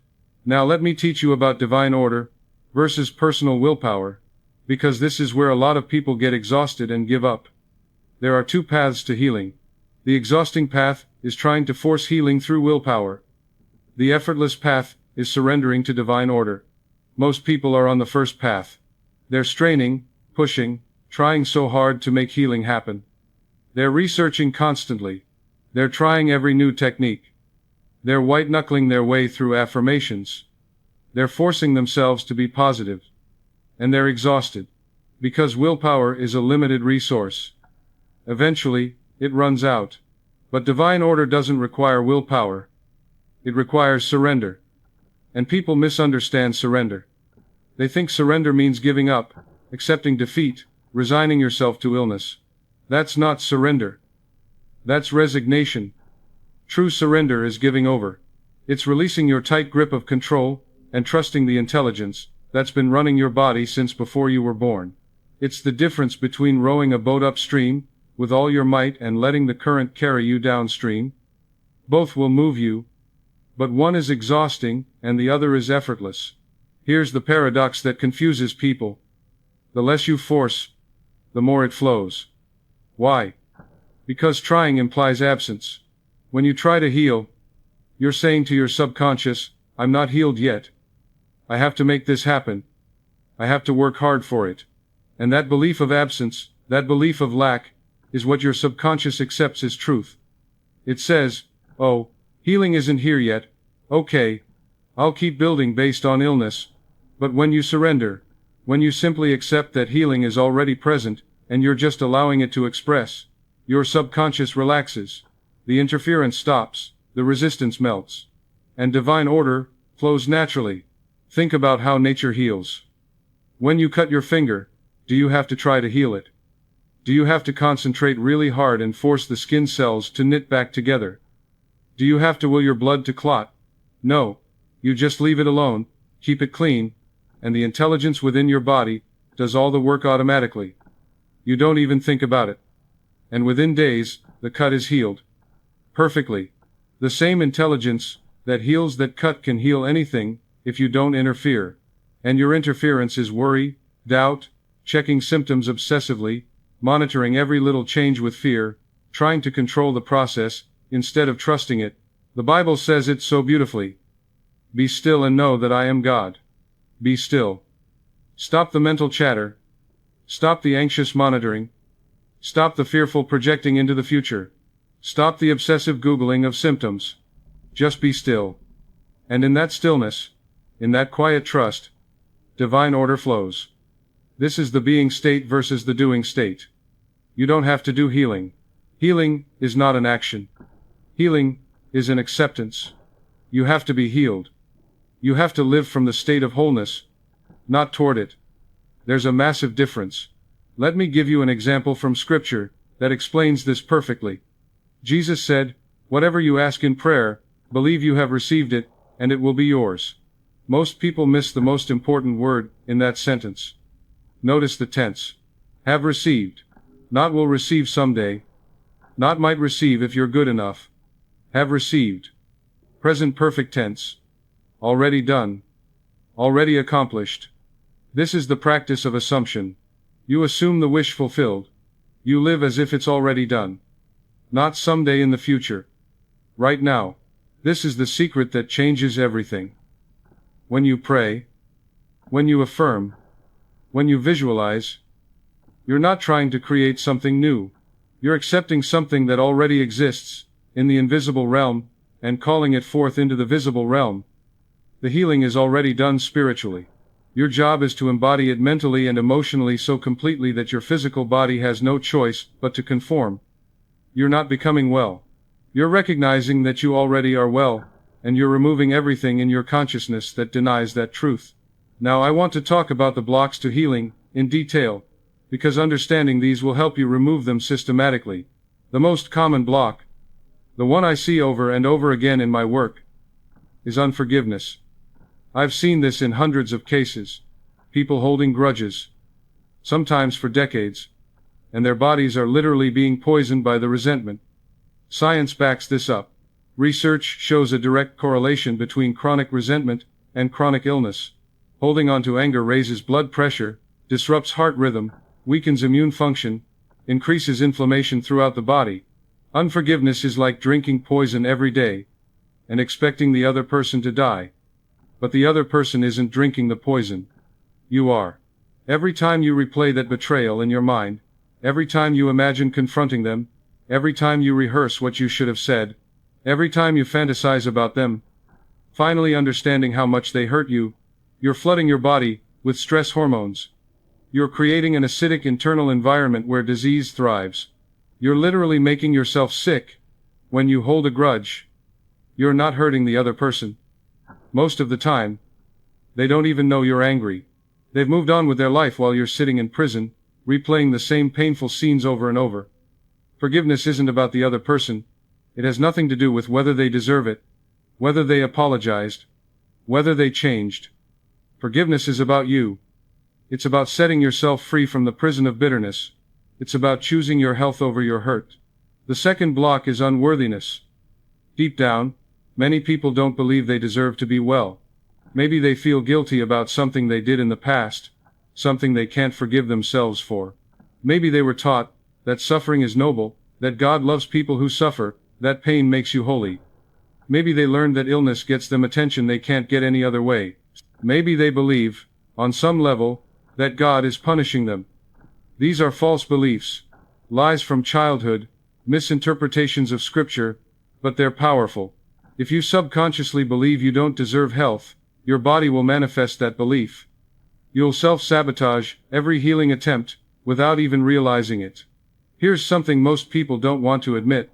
Now let me teach you about divine order versus personal willpower, because this is where a lot of people get exhausted and give up. There are two paths to healing. The exhausting path is trying to force healing through willpower. The effortless path is surrendering to divine order. Most people are on the first path. They're straining, pushing, trying so hard to make healing happen. They're researching constantly. They're trying every new technique. They're white-knuckling their way through affirmations. They're forcing themselves to be positive. And they're exhausted. Because willpower is a limited resource. Eventually, it runs out. But divine order doesn't require willpower. It requires surrender. And people misunderstand surrender. They think surrender means giving up, accepting defeat, resigning yourself to illness. That's not surrender. That's resignation. True surrender is giving over. It's releasing your tight grip of control and trusting the intelligence that's been running your body since before you were born. It's the difference between rowing a boat upstream with all your might and letting the current carry you downstream. Both will move you, but one is exhausting and the other is effortless. Here's the paradox that confuses people. The less you force, the more it flows. Why? Because trying implies absence. When you try to heal, you're saying to your subconscious, I'm not healed yet. I have to make this happen. I have to work hard for it. And that belief of absence, that belief of lack, is what your subconscious accepts as truth. It says, oh, healing isn't here yet. Okay, I'll keep building based on illness. But when you surrender, when you simply accept that healing is already present, and you're just allowing it to express, your subconscious relaxes. The interference stops, the resistance melts, and divine order flows naturally. Think about how nature heals. When you cut your finger, do you have to try to heal it? Do you have to concentrate really hard and force the skin cells to knit back together? Do you have to will your blood to clot? No. You just leave it alone, keep it clean, and the intelligence within your body does all the work automatically. You don't even think about it. And within days, the cut is healed. Perfectly. The same intelligence that heals that cut can heal anything if you don't interfere. And your interference is worry, doubt, checking symptoms obsessively, monitoring every little change with fear, trying to control the process instead of trusting it. The Bible says it so beautifully. Be still and know that I am God. Be still. Stop the mental chatter. Stop the anxious monitoring. Stop the fearful projecting into the future. Stop the obsessive Googling of symptoms. Just be still. And in that stillness, in that quiet trust, divine order flows. This is the being state versus the doing state. You don't have to do healing. Healing is not an action. Healing is an acceptance. You have to be healed. You have to live from the state of wholeness, not toward it. There's a massive difference. Let me give you an example from Scripture that explains this perfectly. Jesus said, whatever you ask in prayer, believe you have received it, and it will be yours. Most people miss the most important word in that sentence. Notice the tense. Have received. Not will receive someday. Not might receive if you're good enough. Have received. Present perfect tense. Already done. Already accomplished. This is the practice of assumption. You assume the wish fulfilled. You live as if it's already done. Not someday in the future. Right now. This is the secret that changes everything. When you pray, when you affirm, when you visualize, you're not trying to create something new. You're accepting something that already exists in the invisible realm and calling it forth into the visible realm. The healing is already done spiritually. Your job is to embody it mentally and emotionally so completely that your physical body has no choice but to conform. You're not becoming well. You're recognizing that you already are well, and you're removing everything in your consciousness that denies that truth. Now I want to talk about the blocks to healing, in detail, because understanding these will help you remove them systematically. The most common block, the one I see over and over again in my work, is unforgiveness. I've seen this in hundreds of cases. People holding grudges, sometimes for decades, and their bodies are literally being poisoned by the resentment. Science backs this up. Research shows a direct correlation between chronic resentment and chronic illness. Holding on to anger raises blood pressure, disrupts heart rhythm, weakens immune function, increases inflammation throughout the body. Unforgiveness is like drinking poison every day and expecting the other person to die. But the other person isn't drinking the poison. You are. Every time you replay that betrayal in your mind, every time you imagine confronting them, every time you rehearse what you should have said, every time you fantasize about them, finally understanding how much they hurt you, you're flooding your body with stress hormones. You're creating an acidic internal environment where disease thrives. You're literally making yourself sick. When you hold a grudge, you're not hurting the other person. Most of the time, they don't even know you're angry. They've moved on with their life while you're sitting in prison, replaying the same painful scenes over and over. Forgiveness isn't about the other person. It has nothing to do with whether they deserve it, whether they apologized, whether they changed. Forgiveness is about you. It's about setting yourself free from the prison of bitterness. It's about choosing your health over your hurt. The second block is unworthiness. Deep down, many people don't believe they deserve to be well. Maybe they feel guilty about something they did in the past, something they can't forgive themselves for. Maybe they were taught that suffering is noble, that God loves people who suffer, that pain makes you holy. Maybe they learned that illness gets them attention they can't get any other way. Maybe they believe, on some level, that God is punishing them. These are false beliefs, lies from childhood, misinterpretations of scripture, but they're powerful. If you subconsciously believe you don't deserve health, your body will manifest that belief. You'll self-sabotage every healing attempt, without even realizing it. Here's something most people don't want to admit,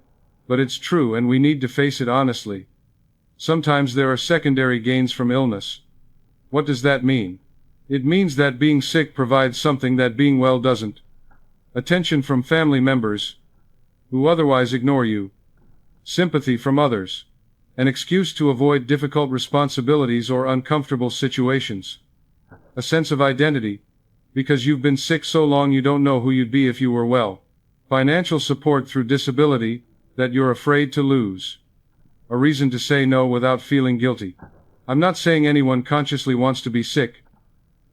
but it's true and we need to face it honestly. Sometimes there are secondary gains from illness. What does that mean? It means that being sick provides something that being well doesn't. Attention from family members, who otherwise ignore you. Sympathy from others. An excuse to avoid difficult responsibilities or uncomfortable situations. A sense of identity, because you've been sick so long you don't know who you'd be if you were well. Financial support through disability, that you're afraid to lose. A reason to say no without feeling guilty. I'm not saying anyone consciously wants to be sick.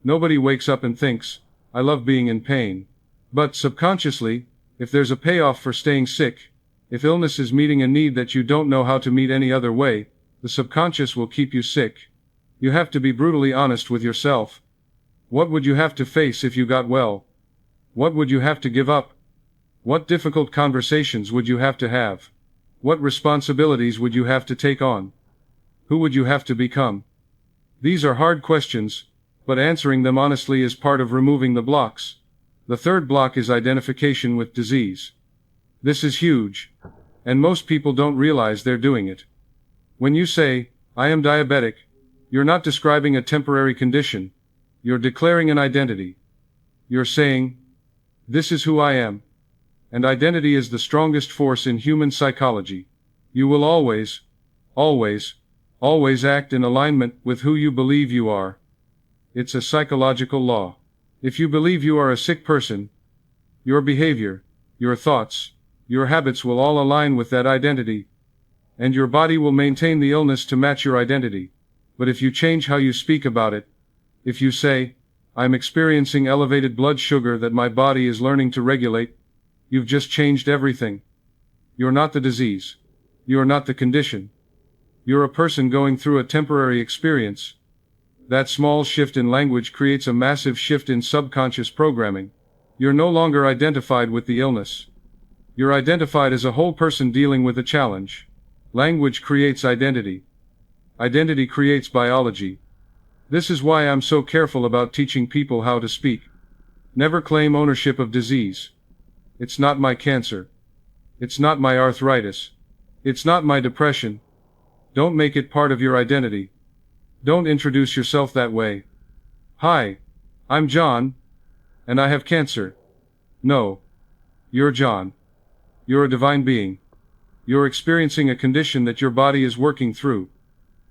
Nobody wakes up and thinks, I love being in pain. But subconsciously, if there's a payoff for staying sick, if illness is meeting a need that you don't know how to meet any other way, the subconscious will keep you sick. You have to be brutally honest with yourself. What would you have to face if you got well? What would you have to give up? What difficult conversations would you have to have? What responsibilities would you have to take on? Who would you have to become? These are hard questions, but answering them honestly is part of removing the blocks. The third block is identification with disease. This is huge, and most people don't realize they're doing it. When you say, I am diabetic, you're not describing a temporary condition. You're declaring an identity. You're saying, this is who I am. And identity is the strongest force in human psychology. You will always act in alignment with who you believe you are. It's a psychological law. If you believe you are a sick person, your behavior, your thoughts, your habits will all align with that identity, and your body will maintain the illness to match your identity. But if you change how you speak about it, if you say, I'm experiencing elevated blood sugar that my body is learning to regulate, you've just changed everything. You're not the disease. You're not the condition. You're a person going through a temporary experience. That small shift in language creates a massive shift in subconscious programming. You're no longer identified with the illness. You're identified as a whole person dealing with a challenge. Language creates identity. Identity creates biology. This is why I'm so careful about teaching people how to speak. Never claim ownership of disease. It's not my cancer. It's not my arthritis. It's not my depression. Don't make it part of your identity. Don't introduce yourself that way. Hi, I'm John, and I have cancer. No. You're John. You're a divine being. You're experiencing a condition that your body is working through.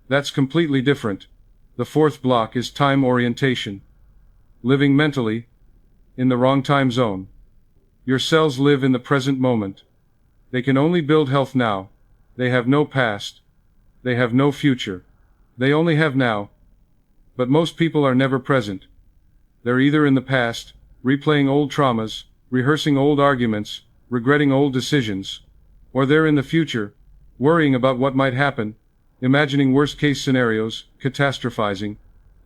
That's completely different. The fourth block is time orientation. Living mentally, in the wrong time zone. Your cells live in the present moment. They can only build health now. They have no past. They have no future. They only have now. But most people are never present. They're either in the past, replaying old traumas, rehearsing old arguments, regretting old decisions, or they're in the future, worrying about what might happen, imagining worst-case scenarios, catastrophizing,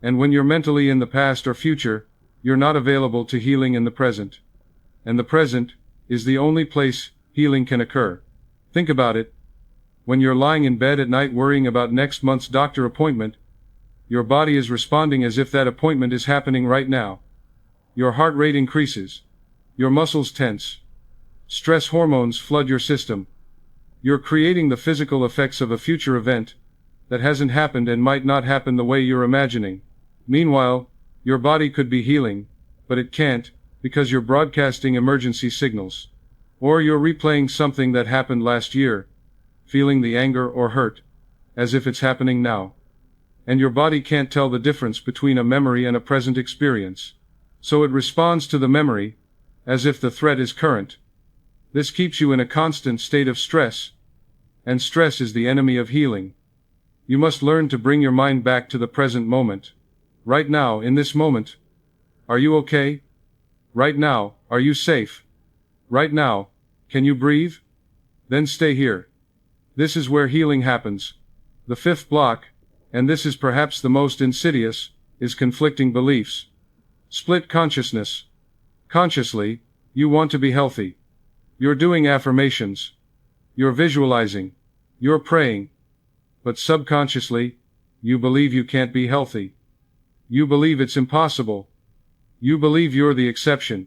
and when you're mentally in the past or future, you're not available to healing in the present. And the present is the only place healing can occur. Think about it. When you're lying in bed at night worrying about next month's doctor appointment, your body is responding as if that appointment is happening right now. Your heart rate increases. Your muscles tense. Stress hormones flood your system. You're creating the physical effects of a future event that hasn't happened and might not happen the way you're imagining. Meanwhile, your body could be healing, but it can't, because you're broadcasting emergency signals. Or you're replaying something that happened last year, feeling the anger or hurt, as if it's happening now. And your body can't tell the difference between a memory and a present experience. So it responds to the memory, as if the threat is current. This keeps you in a constant state of stress, and stress is the enemy of healing. You must learn to bring your mind back to the present moment. Right now, in this moment. Are you okay? Right now, are you safe? Right now, can you breathe? Then stay here. This is where healing happens. The fifth block, and this is perhaps the most insidious, is conflicting beliefs. Split consciousness. Consciously, you want to be healthy. You're doing affirmations. You're visualizing. You're praying. But subconsciously, you believe you can't be healthy. You believe it's impossible. You believe you're the exception.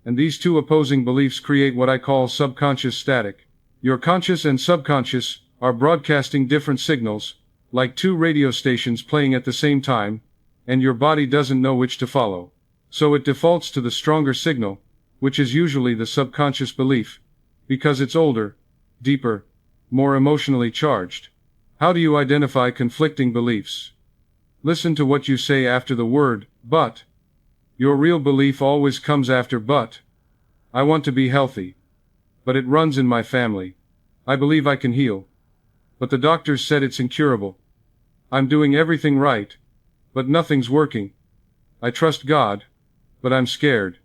And these two opposing beliefs create what I call subconscious static. Your conscious and subconscious are broadcasting different signals, like two radio stations playing at the same time, and your body doesn't know which to follow. So it defaults to the stronger signal, which is usually the subconscious belief, because it's older, deeper, more emotionally charged. How do you identify conflicting beliefs? Listen to what you say after the word, but. Your real belief always comes after but. I want to be healthy. But it runs in my family. I believe I can heal. But the doctors said it's incurable. I'm doing everything right, but nothing's working. I trust God, but I'm scared.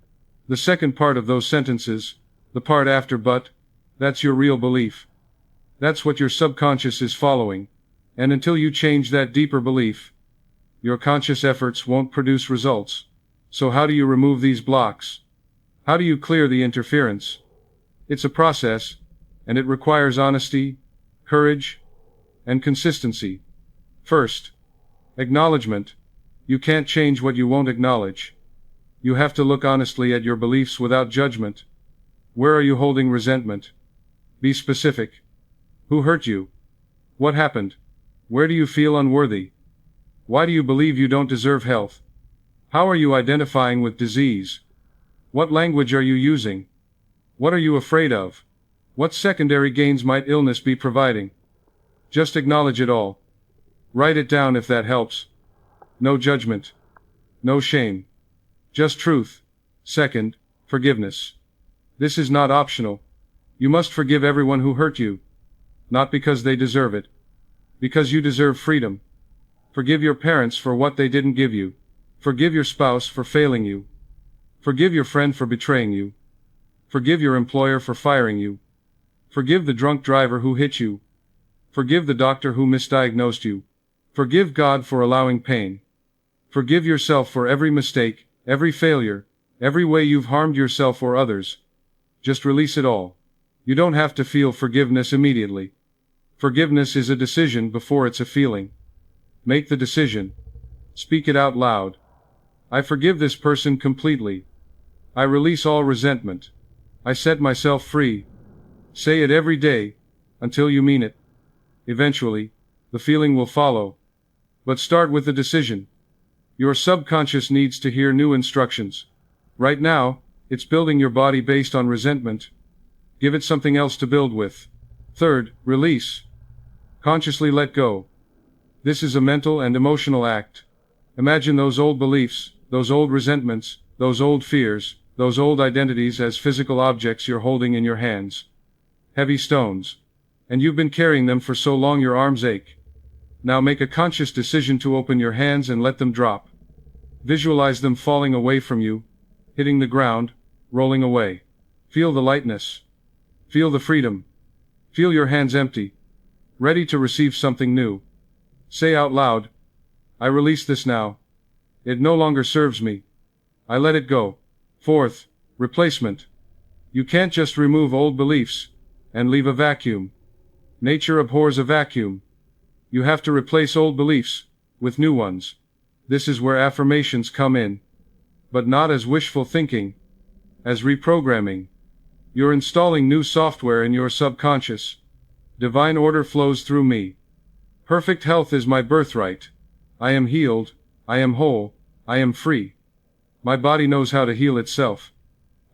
The second part of those sentences, the part after but, that's your real belief. That's what your subconscious is following, and until you change that deeper belief, your conscious efforts won't produce results. So how do you remove these blocks? How do you clear the interference? It's a process, and it requires honesty, courage, and consistency. First, acknowledgement. You can't change what you won't acknowledge. You have to look honestly at your beliefs without judgment. Where are you holding resentment? Be specific. Who hurt you? What happened? Where do you feel unworthy? Why do you believe you don't deserve health? How are you identifying with disease? What language are you using? What are you afraid of? What secondary gains might illness be providing? Just acknowledge it all. Write it down if that helps. No judgment. No shame. Just truth. Second, forgiveness. This is not optional. You must forgive everyone who hurt you. Not because they deserve it. Because you deserve freedom. Forgive your parents for what they didn't give you. Forgive your spouse for failing you. Forgive your friend for betraying you. Forgive your employer for firing you. Forgive the drunk driver who hit you. Forgive the doctor who misdiagnosed you. Forgive God for allowing pain. Forgive yourself for every mistake, every failure, every way you've harmed yourself or others. Just release it all. You don't have to feel forgiveness immediately. Forgiveness is a decision before it's a feeling. Make the decision. Speak it out loud. I forgive this person completely. I release all resentment. I set myself free. Say it every day, until you mean it. Eventually, the feeling will follow. But start with the decision. Your subconscious needs to hear new instructions. Right now, it's building your body based on resentment. Give it something else to build with. Third, release. Consciously let go. This is a mental and emotional act. Imagine those old beliefs, those old resentments, those old fears, those old identities as physical objects you're holding in your hands. Heavy stones. And you've been carrying them for so long your arms ache. Now make a conscious decision to open your hands and let them drop. Visualize them falling away from you, hitting the ground, rolling away. Feel the lightness. Feel the freedom. Feel your hands empty, ready to receive something new. Say out loud, I release this now. It no longer serves me. I let it go. Fourth, replacement. You can't just remove old beliefs and leave a vacuum. Nature abhors a vacuum. You have to replace old beliefs with new ones. This is where affirmations come in. But not as wishful thinking, as reprogramming. You're installing new software in your subconscious. Divine order flows through me. Perfect health is my birthright. I am healed, I am whole, I am free. My body knows how to heal itself.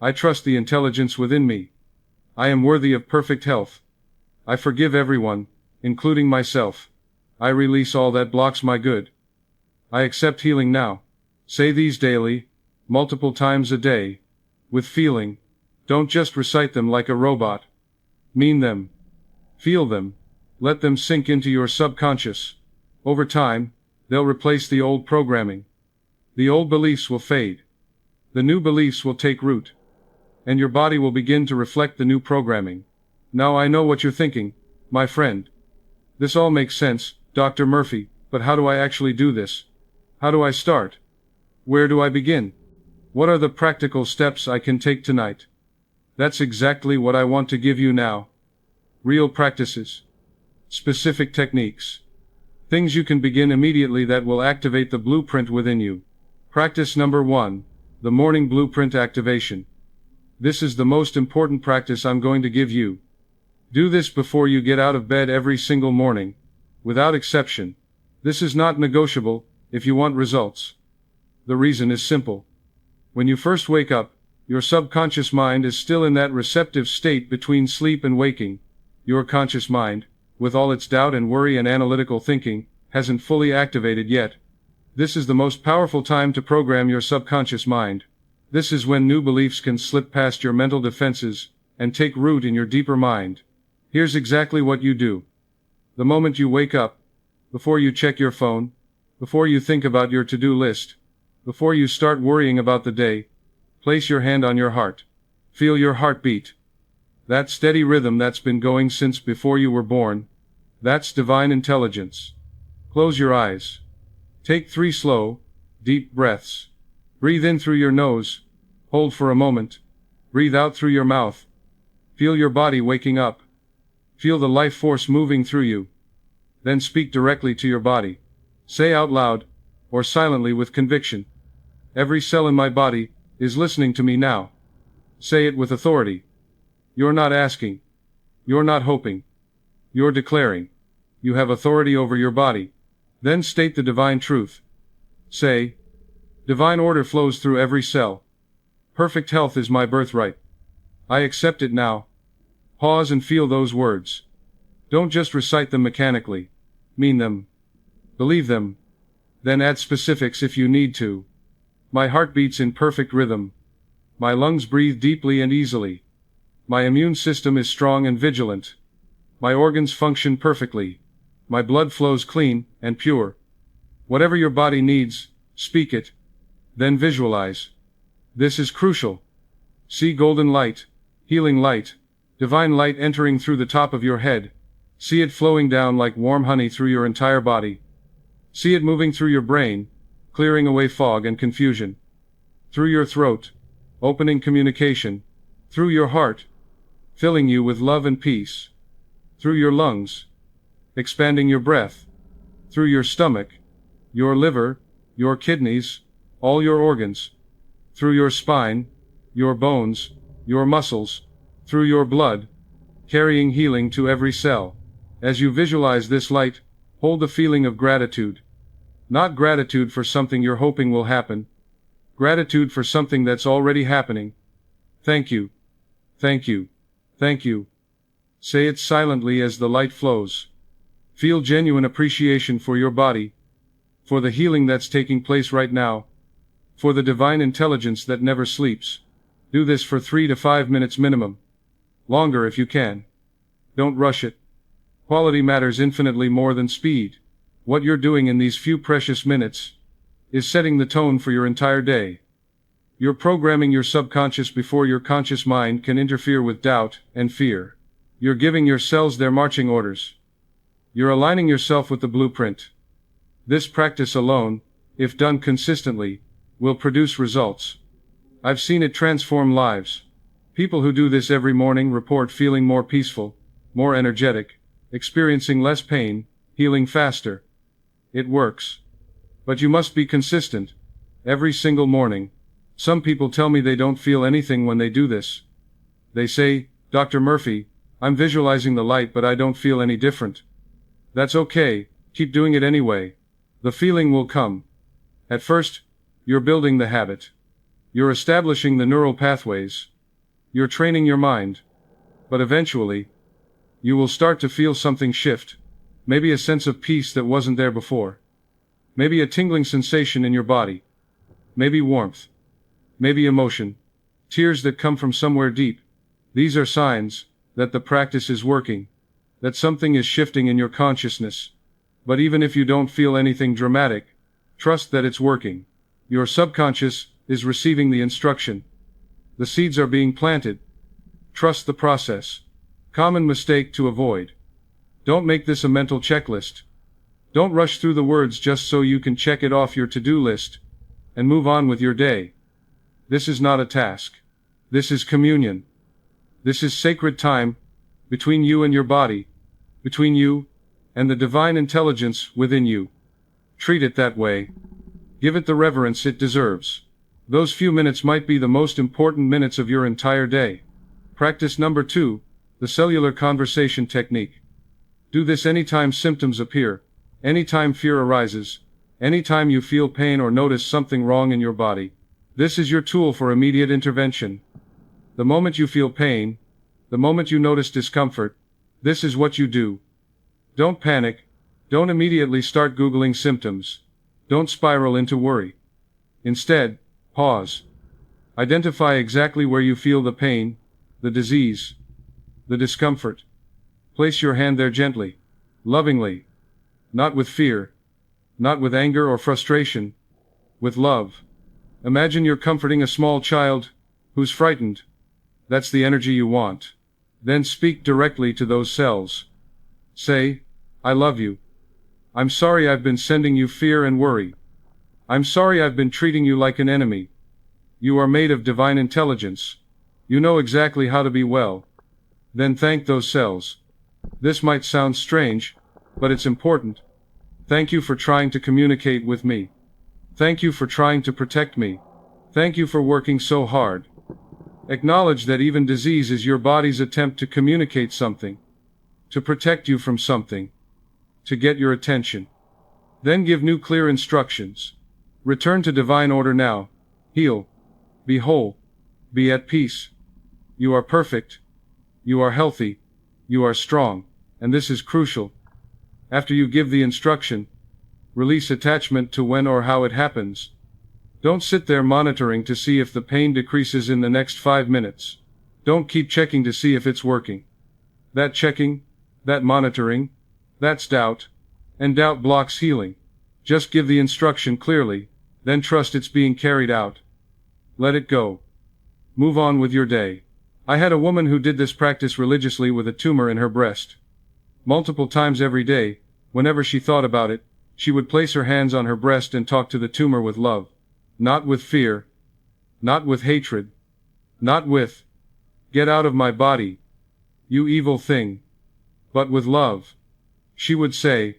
I trust the intelligence within me. I am worthy of perfect health. I forgive everyone, including myself. I release all that blocks my good. I accept healing now. Say these daily, multiple times a day, with feeling. Don't just recite them like a robot. Mean them. Feel them. Let them sink into your subconscious. Over time, they'll replace the old programming. The old beliefs will fade. The new beliefs will take root. And your body will begin to reflect the new programming. Now I know what you're thinking, my friend. This all makes sense, Dr. Murphy, but how do I actually do this? How do I start? Where do I begin? What are the practical steps I can take tonight? That's exactly what I want to give you now. Real practices. Specific techniques. Things you can begin immediately that will activate the blueprint within you. Practice number 1, the morning blueprint activation. This is the most important practice I'm going to give you. Do this before you get out of bed every single morning, without exception. This is not negotiable if you want results. The reason is simple. When you first wake up, your subconscious mind is still in that receptive state between sleep and waking. Your conscious mind, with all its doubt and worry and analytical thinking, hasn't fully activated yet. This is the most powerful time to program your subconscious mind. This is when new beliefs can slip past your mental defenses and take root in your deeper mind. Here's exactly what you do. The moment you wake up, before you check your phone, before you think about your to-do list, before you start worrying about the day, place your hand on your heart. Feel your heartbeat. That steady rhythm that's been going since before you were born. That's divine intelligence. Close your eyes. Take 3 slow, deep breaths. Breathe in through your nose. Hold for a moment. Breathe out through your mouth. Feel your body waking up. Feel the life force moving through you. Then speak directly to your body. Say out loud, or silently with conviction. Every cell in my body is listening to me now. Say it with authority. You're not asking. You're not hoping. You're declaring. You have authority over your body. Then state the divine truth. Say, divine order flows through every cell. Perfect health is my birthright. I accept it now. Pause and feel those words. Don't just recite them mechanically. Mean them. Believe them. Then add specifics if you need to. My heart beats in perfect rhythm. My lungs breathe deeply and easily. My immune system is strong and vigilant. My organs function perfectly. My blood flows clean and pure. Whatever your body needs, speak it. Then visualize. This is crucial. See golden light, healing light, divine light entering through the top of your head. See it flowing down like warm honey through your entire body. See it moving through your brain, clearing away fog and confusion. Through your throat, opening communication. Through your heart, filling you with love and peace. Through your lungs, expanding your breath. Through your stomach, your liver, your kidneys, all your organs. Through your spine, your bones, your muscles. Through your blood, carrying healing to every cell. As you visualize this light, hold the feeling of gratitude. Not gratitude for something you're hoping will happen. Gratitude for something that's already happening. Thank you. Thank you. Thank you. Say it silently as the light flows. Feel genuine appreciation for your body, for the healing that's taking place right now, for the divine intelligence that never sleeps. Do this for 3 to 5 minutes minimum. Longer if you can. Don't rush it. Quality matters infinitely more than speed. What you're doing in these few precious minutes is setting the tone for your entire day. You're programming your subconscious before your conscious mind can interfere with doubt and fear. You're giving your cells their marching orders. You're aligning yourself with the blueprint. This practice alone, if done consistently, will produce results. I've seen it transform lives. People who do this every morning report feeling more peaceful, more energetic, experiencing less pain, healing faster. It works. But you must be consistent. Every single morning. Some people tell me they don't feel anything when they do this. They say, Dr. Murphy, I'm visualizing the light but I don't feel any different. That's okay, keep doing it anyway. The feeling will come. At first, you're building the habit. You're establishing the neural pathways. You're training your mind. But eventually, you will start to feel something shift. Maybe a sense of peace that wasn't there before. Maybe a tingling sensation in your body. Maybe warmth. Maybe emotion. Tears that come from somewhere deep. These are signs that the practice is working. That something is shifting in your consciousness. But even if you don't feel anything dramatic, trust that it's working. Your subconscious is receiving the instruction. The seeds are being planted. Trust the process. Common mistake to avoid. Don't make this a mental checklist. Don't rush through the words just so you can check it off your to-do list and move on with your day. This is not a task. This is communion. This is sacred time between you and your body, between you and the divine intelligence within you. Treat it that way. Give it the reverence it deserves. Those few minutes might be the most important minutes of your entire day. Practice number 2, the cellular conversation technique. Do this anytime symptoms appear, anytime fear arises, anytime you feel pain or notice something wrong in your body. This is your tool for immediate intervention. The moment you feel pain, the moment you notice discomfort, this is what you do. Don't panic. Don't immediately start Googling symptoms. Don't spiral into worry. Instead, pause. Identify exactly where you feel the pain, the disease, the discomfort. Place your hand there gently, lovingly. Not with fear. Not with anger or frustration. With love. Imagine you're comforting a small child who's frightened. That's the energy you want. Then speak directly to those cells. Say, I love you. I'm sorry I've been sending you fear and worry. I'm sorry I've been treating you like an enemy. You are made of divine intelligence. You know exactly how to be well. Then thank those cells. This might sound strange, but it's important. Thank you for trying to communicate with me. Thank you for trying to protect me. Thank you for working so hard. Acknowledge that even disease is your body's attempt to communicate something, to protect you from something, to get your attention. Then give new clear instructions. Return to divine order now. Heal. Be whole. Be at peace. You are perfect. You are healthy. You are strong. And this is crucial. After you give the instruction, release attachment to when or how it happens. Don't sit there monitoring to see if the pain decreases in the next 5 minutes. Don't keep checking to see if it's working. That checking, that monitoring, that's doubt. And doubt blocks healing. Just give the instruction clearly, then trust it's being carried out. Let it go. Move on with your day. I had a woman who did this practice religiously with a tumor in her breast. Multiple times every day, whenever she thought about it, she would place her hands on her breast and talk to the tumor with love. Not with fear. Not with hatred. Not with, get out of my body, you evil thing. But with love. She would say,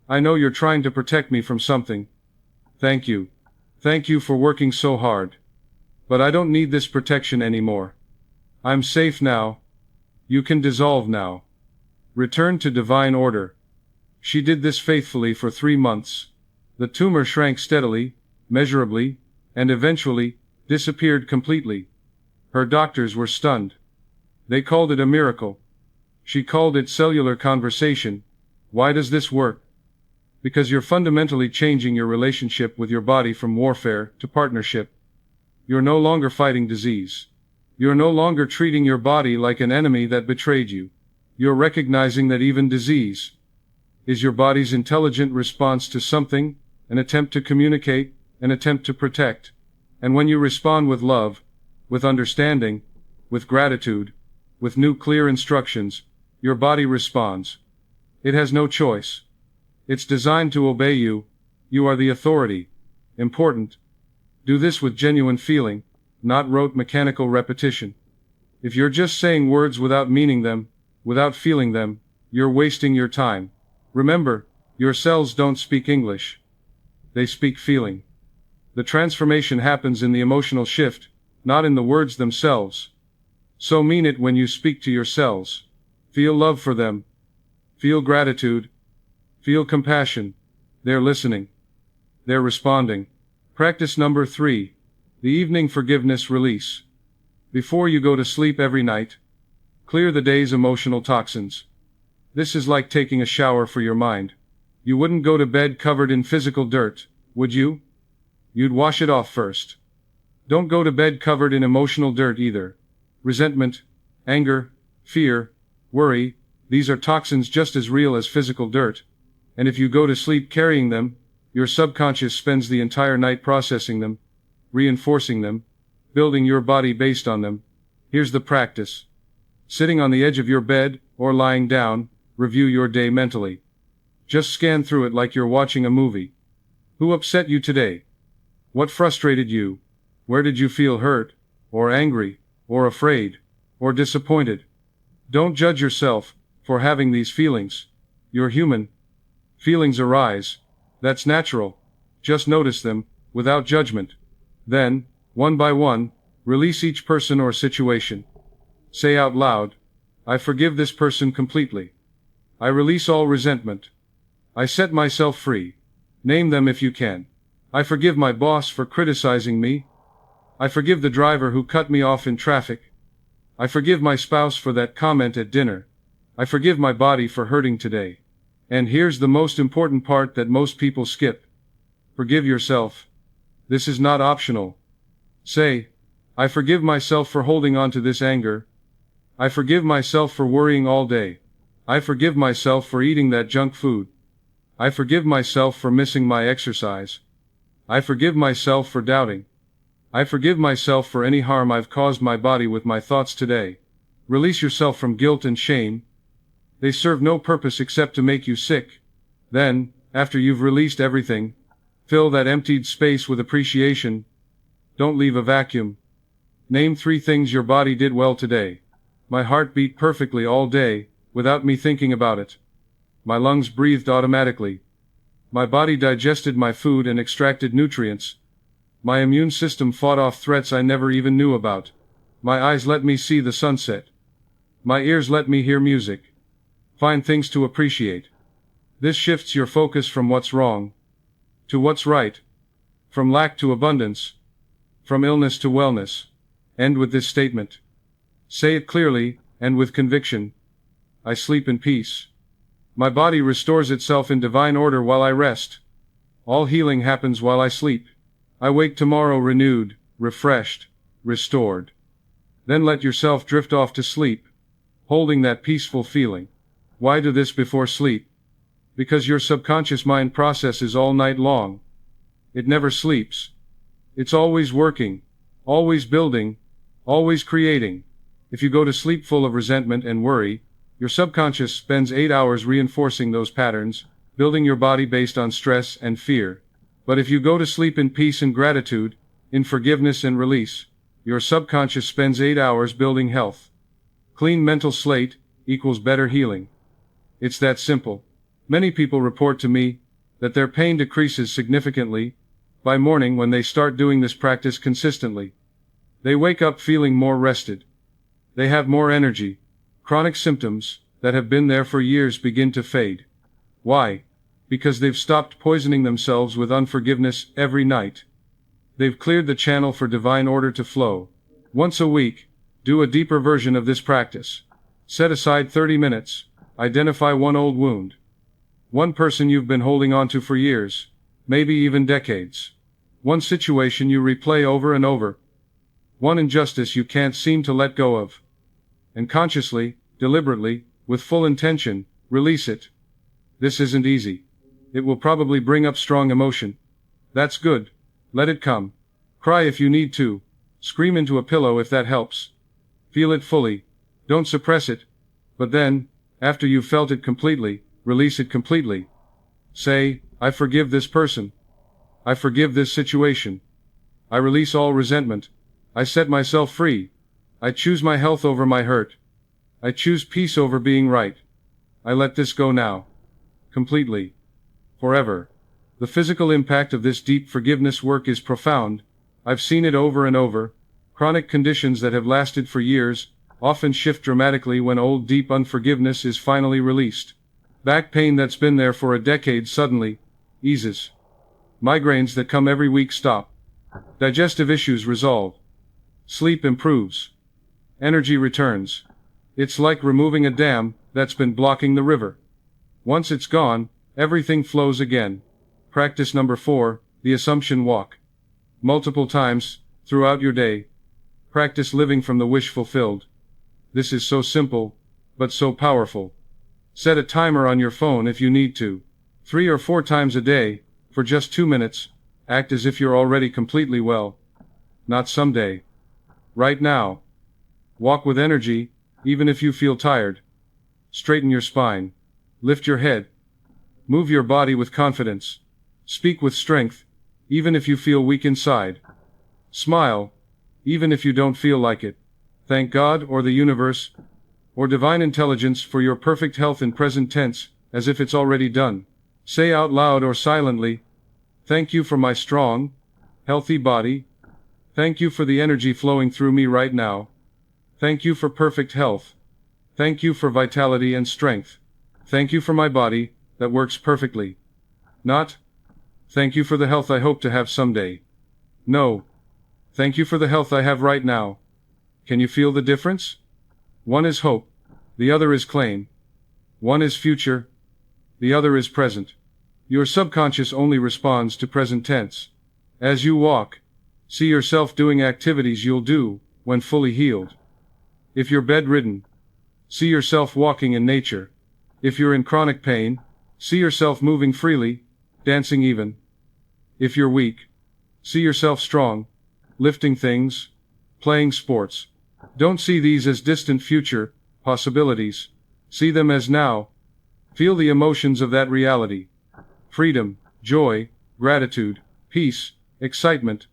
I know you're trying to protect me from something. Thank you. Thank you for working so hard. But I don't need this protection anymore. I'm safe now. You can dissolve now. Return to divine order. She did this faithfully for 3 months. The tumor shrank steadily, measurably, and eventually disappeared completely. Her doctors were stunned. They called it a miracle. She called it cellular conversation. Why does this work? Because you're fundamentally changing your relationship with your body from warfare to partnership. You're no longer fighting disease. You're no longer treating your body like an enemy that betrayed you. You're recognizing that even disease is your body's intelligent response to something, an attempt to communicate, an attempt to protect. And when you respond with love, with understanding, with gratitude, with new clear instructions, your body responds. It has no choice. It's designed to obey you. You are the authority. Important. Do this with genuine feeling, not rote mechanical repetition. If you're just saying words without meaning them, without feeling them, you're wasting your time. Remember, your cells don't speak English. They speak feeling. The transformation happens in the emotional shift, not in the words themselves. So mean it when you speak to your cells. Feel love for them. Feel gratitude. Feel compassion. They're listening. They're responding. Practice number 3. The evening forgiveness release. Before you go to sleep every night, clear the day's emotional toxins. This is like taking a shower for your mind. You wouldn't go to bed covered in physical dirt, would you? You'd wash it off first. Don't go to bed covered in emotional dirt either. Resentment, anger, fear, worry, these are toxins just as real as physical dirt. And if you go to sleep carrying them, your subconscious spends the entire night processing them, reinforcing them, building your body based on them. Here's the practice. Sitting on the edge of your bed, or lying down, review your day mentally. Just scan through it like you're watching a movie. Who upset you today? What frustrated you? Where did you feel hurt, or angry, or afraid, or disappointed? Don't judge yourself for having these feelings. You're human. Feelings arise. That's natural. Just notice them, without judgment. Then, one by one, release each person or situation. Say out loud, I forgive this person completely. I release all resentment. I set myself free. Name them if you can. I forgive my boss for criticizing me. I forgive the driver who cut me off in traffic. I forgive my spouse for that comment at dinner. I forgive my body for hurting today. And here's the most important part that most people skip. Forgive yourself. This is not optional. Say, I forgive myself for holding on to this anger. I forgive myself for worrying all day. I forgive myself for eating that junk food. I forgive myself for missing my exercise. I forgive myself for doubting. I forgive myself for any harm I've caused my body with my thoughts today. Release yourself from guilt and shame. They serve no purpose except to make you sick. Then, after you've released everything, fill that emptied space with appreciation. Don't leave a vacuum. Name 3 things your body did well today. My heart beat perfectly all day, without me thinking about it. My lungs breathed automatically. My body digested my food and extracted nutrients. My immune system fought off threats I never even knew about. My eyes let me see the sunset. My ears let me hear music. Find things to appreciate. This shifts your focus from what's wrong to what's right, from lack to abundance, from illness to wellness. End with this statement. Say it clearly, and with conviction. I sleep in peace. My body restores itself in divine order while I rest. All healing happens while I sleep. I wake tomorrow renewed, refreshed, restored. Then let yourself drift off to sleep, holding that peaceful feeling. Why do this before sleep? Because your subconscious mind processes all night long. It never sleeps. It's always working, always building, always creating. If you go to sleep full of resentment and worry, your subconscious spends 8 hours reinforcing those patterns, building your body based on stress and fear. But if you go to sleep in peace and gratitude, in forgiveness and release, your subconscious spends 8 hours building health. Clean mental slate equals better healing. It's that simple. Many people report to me that their pain decreases significantly by morning when they start doing this practice consistently. They wake up feeling more rested. They have more energy. Chronic symptoms, that have been there for years begin to fade. Why? Because they've stopped poisoning themselves with unforgiveness every night. They've cleared the channel for divine order to flow. Once a week, do a deeper version of this practice. Set aside 30 minutes, identify one old wound. One person you've been holding on to for years, maybe even decades. One situation you replay over and over. One injustice you can't seem to let go of. And consciously, deliberately, with full intention, release it. This isn't easy. It will probably bring up strong emotion. That's good. Let it come. Cry if you need to. Scream into a pillow if that helps. Feel it fully. Don't suppress it. But then, after you've felt it completely, release it completely. Say, I forgive this person. I forgive this situation. I release all resentment. I set myself free. I choose my health over my hurt. I choose peace over being right. I let this go now. Completely. Forever. The physical impact of this deep forgiveness work is profound. I've seen it over and over. Chronic conditions that have lasted for years often shift dramatically when old deep unforgiveness is finally released. Back pain that's been there for a decade suddenly eases. Migraines that come every week stop. Digestive issues resolve. Sleep improves. Energy returns. It's like removing a dam that's been blocking the river. Once it's gone, everything flows again. Practice number 4, the assumption walk. Multiple times, throughout your day. Practice living from the wish fulfilled. This is so simple, but so powerful. Set a timer on your phone if you need to. 3 or 4 times a day, for just 2 minutes, act as if you're already completely well. Not someday. Right now. Walk with energy, even if you feel tired. Straighten your spine. Lift your head. Move your body with confidence. Speak with strength, even if you feel weak inside. Smile, even if you don't feel like it. Thank God or the universe, or divine intelligence for your perfect health in present tense, as if it's already done. Say out loud or silently, thank you for my strong, healthy body. Thank you for the energy flowing through me right now. Thank you for perfect health. Thank you for vitality and strength. Thank you for my body that works perfectly. Not, thank you for the health I hope to have someday. No. Thank you for the health I have right now. Can you feel the difference? One is hope. The other is claim. One is future. The other is present. Your subconscious only responds to present tense. As you walk, see yourself doing activities you'll do when fully healed. If you're bedridden, see yourself walking in nature. If you're in chronic pain, see yourself moving freely, dancing even. If you're weak, see yourself strong, lifting things, playing sports. Don't see these as distant future possibilities. See them as now. Feel the emotions of that reality. Freedom, joy, gratitude, peace, excitement.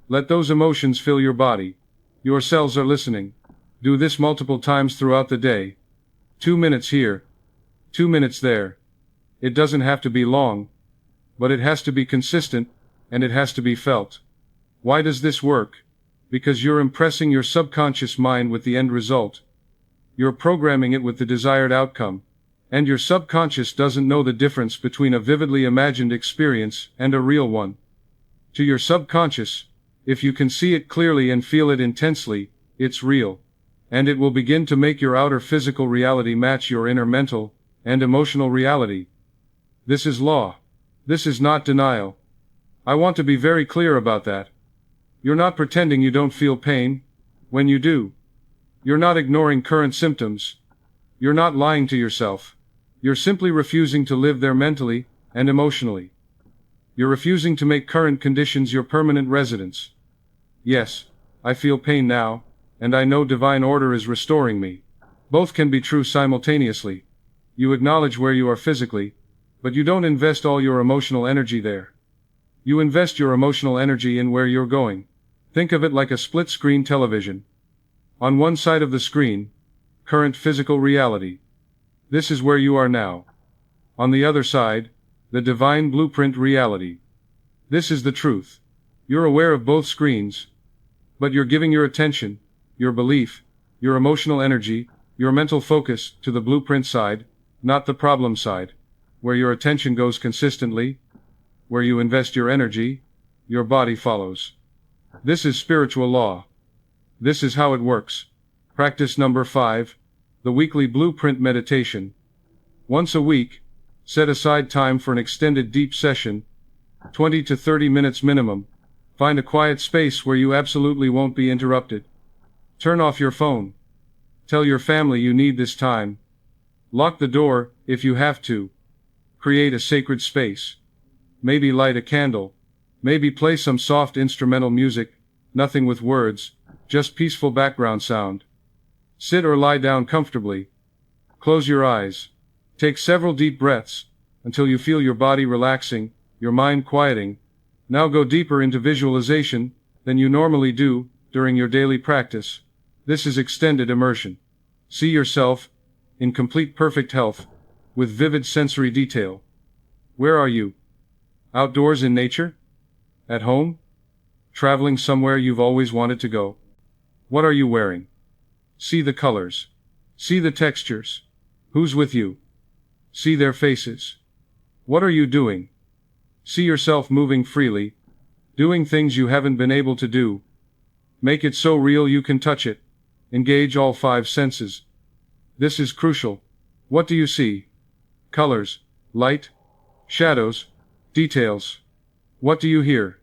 Let those emotions fill your body. Your cells are listening. Do this multiple times throughout the day. 2 minutes here. 2 minutes there. It doesn't have to be long. But it has to be consistent, and it has to be felt. Why does this work? Because you're impressing your subconscious mind with the end result. You're programming it with the desired outcome. And your subconscious doesn't know the difference between a vividly imagined experience and a real one. To your subconscious, if you can see it clearly and feel it intensely, it's real. And it will begin to make your outer physical reality match your inner mental and emotional reality. This is law. This is not denial. I want to be very clear about that. You're not pretending you don't feel pain, when you do. You're not ignoring current symptoms. You're not lying to yourself. You're simply refusing to live there mentally and emotionally. You're refusing to make current conditions your permanent residence. Yes, I feel pain now, and I know divine order is restoring me. Both can be true simultaneously. You acknowledge where you are physically, but you don't invest all your emotional energy there. You invest your emotional energy in where you're going. Think of it like a split-screen television. On one side of the screen, current physical reality. This is where you are now. On the other side, the divine blueprint reality. This is the truth. You're aware of both screens, but you're giving your attention, your belief, your emotional energy, your mental focus to the blueprint side, not the problem side, where your attention goes consistently, where you invest your energy, your body follows. This is spiritual law. This is how it works. Practice number 5, the weekly blueprint meditation. Once a week, set aside time for an extended deep session, 20 to 30 minutes minimum. Find a quiet space where you absolutely won't be interrupted. Turn off your phone. Tell your family you need this time. Lock the door, if you have to. Create a sacred space. Maybe light a candle. Maybe play some soft instrumental music, nothing with words, just peaceful background sound. Sit or lie down comfortably. Close your eyes. Take several deep breaths, until you feel your body relaxing, your mind quieting. Now go deeper into visualization than you normally do during your daily practice. This is extended immersion. See yourself in complete perfect health, with vivid sensory detail. Where are you? Outdoors in nature? At home? Traveling somewhere you've always wanted to go? What are you wearing? See the colors. See the textures. Who's with you? See their faces. What are you doing? See yourself moving freely, doing things you haven't been able to do. Make it so real you can touch it. Engage all 5 senses. This is crucial. What do you see? Colors, light, shadows, details. What do you hear?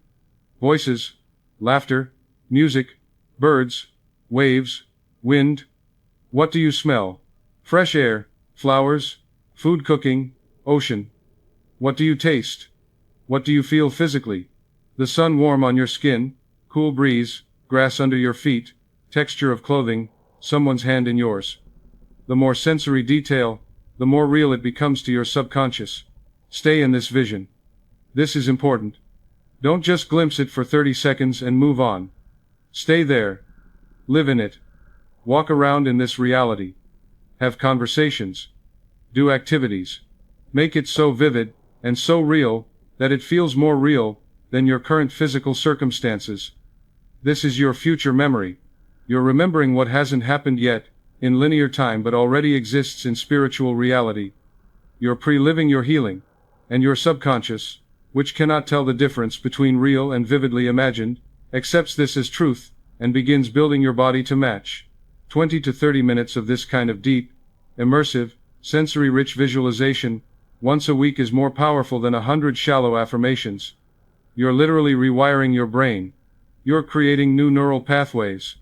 Voices, laughter, music, birds, waves, wind. What do you smell? Fresh air, flowers, food cooking, ocean. What do you taste? What do you feel physically? The sun warm on your skin, cool breeze, grass under your feet, texture of clothing, someone's hand in yours. The more sensory detail, the more real it becomes to your subconscious. Stay in this vision. This is important. Don't just glimpse it for 30 seconds and move on. Stay there. Live in it. Walk around in this reality. Have conversations. Do activities. Make it so vivid and so real that it feels more real than your current physical circumstances. This is your future memory. You're remembering what hasn't happened yet in linear time but already exists in spiritual reality. You're pre-living your healing, and your subconscious, which cannot tell the difference between real and vividly imagined, accepts this as truth and begins building your body to match. 20 to 30 minutes of this kind of deep, immersive, sensory-rich visualization once a week is more powerful than 100 shallow affirmations. You're literally rewiring your brain. You're creating new neural pathways.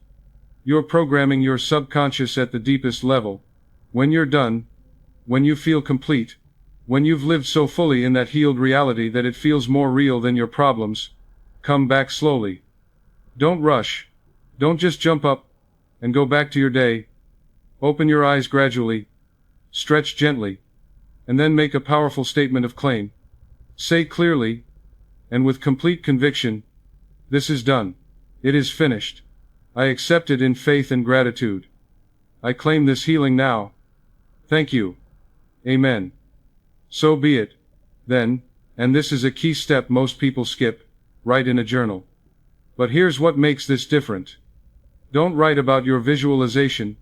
You're programming your subconscious at the deepest level. When you're done, when you feel complete, when you've lived so fully in that healed reality that it feels more real than your problems, come back slowly. Don't rush. Don't just jump up and go back to your day. Open your eyes gradually, stretch gently, and then make a powerful statement of claim. Say clearly, and with complete conviction, "This is done. It is finished. I accept it in faith and gratitude. I claim this healing now. Thank you. Amen." So be it. Then, and this is a key step most people skip, write in a journal. But here's what makes this different. Don't write about your visualization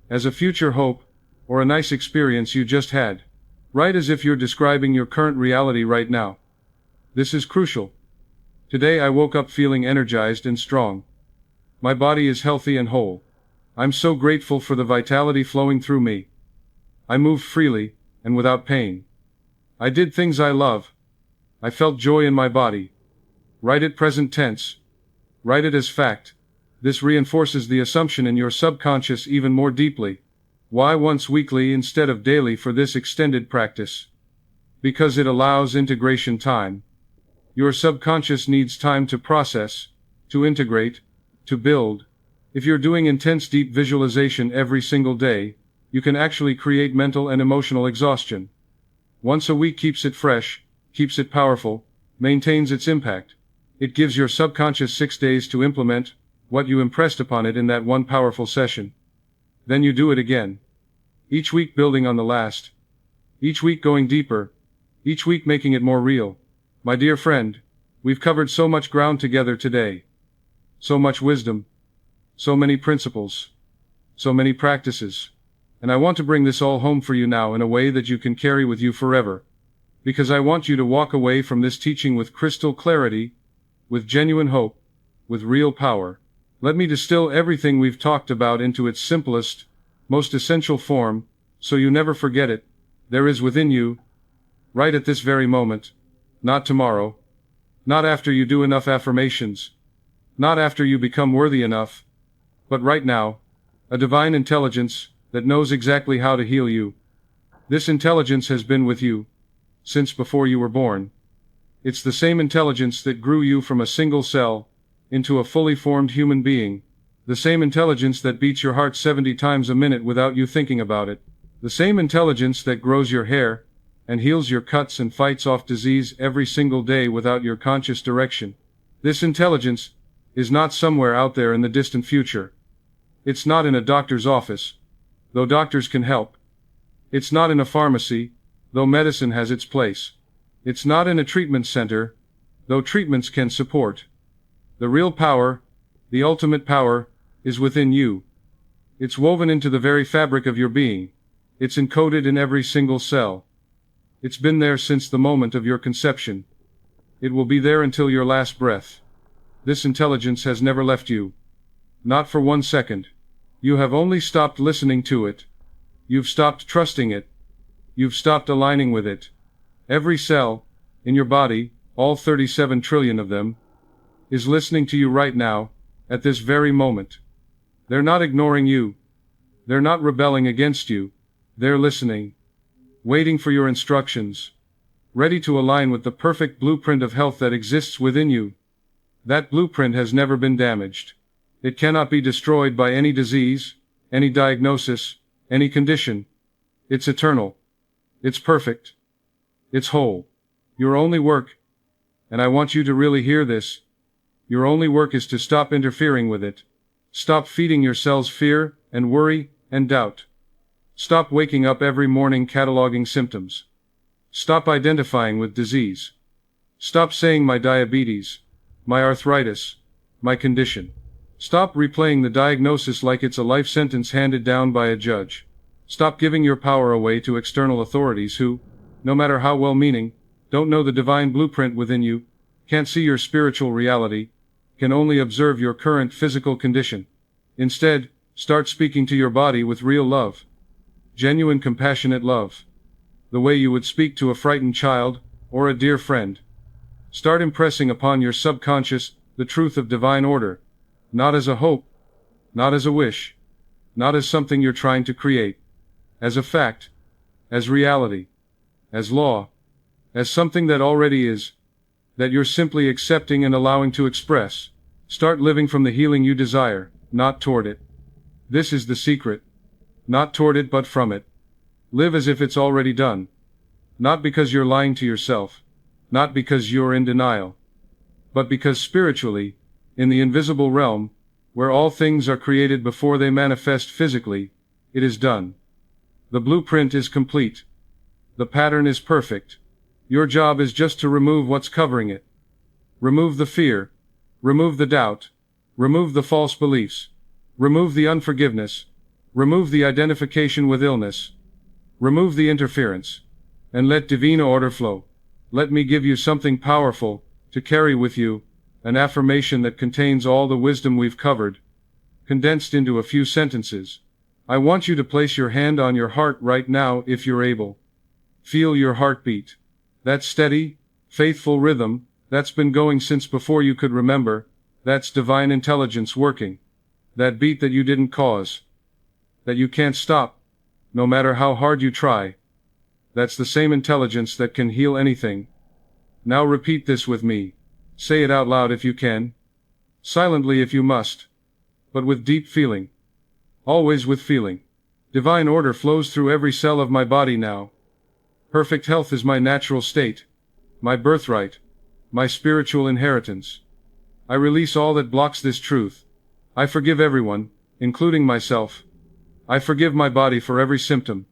as a future hope or a nice experience you just had. Write as if you're describing your current reality right now. This is crucial. Today I woke up feeling energized and strong. My body is healthy and whole. I'm so grateful for the vitality flowing through me. I moved freely and without pain. I did things I love. I felt joy in my body. Write it present tense. Write it as fact. This reinforces the assumption in your subconscious even more deeply. Why once weekly instead of daily for this extended practice? Because it allows integration time. Your subconscious needs time to process, to integrate, to build. If you're doing intense deep visualization every single day, you can actually create mental and emotional exhaustion. Once a week keeps it fresh, keeps it powerful, maintains its impact. It gives your subconscious 6 days to implement what you impressed upon it in that one powerful session. Then you do it again. Each week building on the last. Each week going deeper. Each week making it more real. My dear friend, we've covered so much ground together today. So much wisdom. So many principles. So many practices. And I want to bring this all home for you now in a way that you can carry with you forever. Because I want you to walk away from this teaching with crystal clarity, with genuine hope, with real power. Let me distill everything we've talked about into its simplest, most essential form, so you never forget it. There is within you, right at this very moment, not tomorrow, not after you do enough affirmations, not after you become worthy enough, but right now, a divine intelligence that knows exactly how to heal you. This intelligence has been with you since before you were born. It's the same intelligence that grew you from a single cell into a fully formed human being, the same intelligence that beats your heart 70 times a minute without you thinking about it, the same intelligence that grows your hair and heals your cuts and fights off disease every single day without your conscious direction. This intelligence is not somewhere out there in the distant future. It's not in a doctor's office, though doctors can help. It's not in a pharmacy, though medicine has its place. It's not in a treatment center, though treatments can support. The real power, the ultimate power, is within you. It's woven into the very fabric of your being. It's encoded in every single cell. It's been there since the moment of your conception. It will be there until your last breath. This intelligence has never left you. Not for 1 second. You have only stopped listening to it. You've stopped trusting it. You've stopped aligning with it. Every cell in your body, all 37 trillion of them, is listening to you right now, at this very moment. They're not ignoring you. They're not rebelling against you. They're listening, waiting for your instructions, ready to align with the perfect blueprint of health that exists within you. That blueprint has never been damaged. It cannot be destroyed by any disease, any diagnosis, any condition. It's eternal. It's perfect. It's whole. Your only work, and I want you to really hear this, your only work is to stop interfering with it. Stop feeding your cells fear and worry and doubt. Stop waking up every morning cataloging symptoms. Stop identifying with disease. Stop saying my diabetes, my arthritis, my condition. Stop replaying the diagnosis like it's a life sentence handed down by a judge. Stop giving your power away to external authorities who, no matter how well-meaning, don't know the divine blueprint within you, can't see your spiritual reality, can only observe your current physical condition. Instead, start speaking to your body with real love. Genuine compassionate love. The way you would speak to a frightened child, or a dear friend. Start impressing upon your subconscious the truth of divine order, not as a hope, not as a wish, not as something you're trying to create, as a fact, as reality, as law, as something that already is, that you're simply accepting and allowing to express. Start living from the healing you desire, not toward it. This is the secret. Not toward it but from it. Live as if it's already done. Not because you're lying to yourself, not because you're in denial, but because spiritually, in the invisible realm, where all things are created before they manifest physically, it is done. The blueprint is complete. The pattern is perfect. Your job is just to remove what's covering it. Remove the fear. Remove the doubt. Remove the false beliefs. Remove the unforgiveness. Remove the identification with illness. Remove the interference. And let divine order flow. Let me give you something powerful to carry with you, an affirmation that contains all the wisdom we've covered, condensed into a few sentences. I want you to place your hand on your heart right now if you're able. Feel your heartbeat. That steady, faithful rhythm, that's been going since before you could remember, that's divine intelligence working. That beat that you didn't cause. That you can't stop, no matter how hard you try. That's the same intelligence that can heal anything. Now repeat this with me. Say it out loud if you can. Silently if you must. But with deep feeling. Always with feeling. Divine order flows through every cell of my body now. Perfect health is my natural state, my birthright, my spiritual inheritance. I release all that blocks this truth. I forgive everyone, including myself. I forgive my body for every symptom.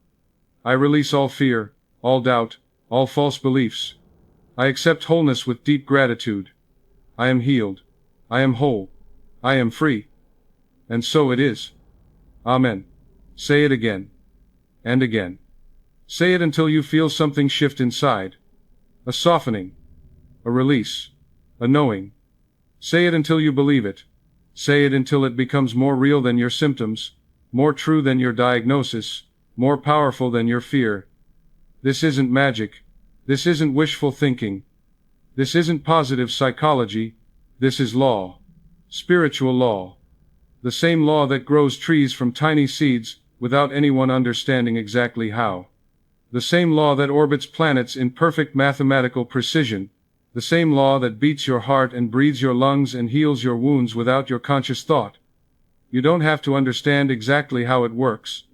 I release all fear, all doubt, all false beliefs. I accept wholeness with deep gratitude. I am healed. I am whole. I am free. And so it is. Amen. Say it again. and again. Say it until you feel something shift inside. A softening. A release. A knowing. Say it until you believe it. Say it until it becomes more real than your symptoms, more true than your diagnosis, more powerful than your fear. This isn't magic. This isn't wishful thinking. This isn't positive psychology. This is law. Spiritual law. The same law that grows trees from tiny seeds, without anyone understanding exactly how. The same law that orbits planets in perfect mathematical precision. The same law that beats your heart and breathes your lungs and heals your wounds without your conscious thought. You don't have to understand exactly how it works.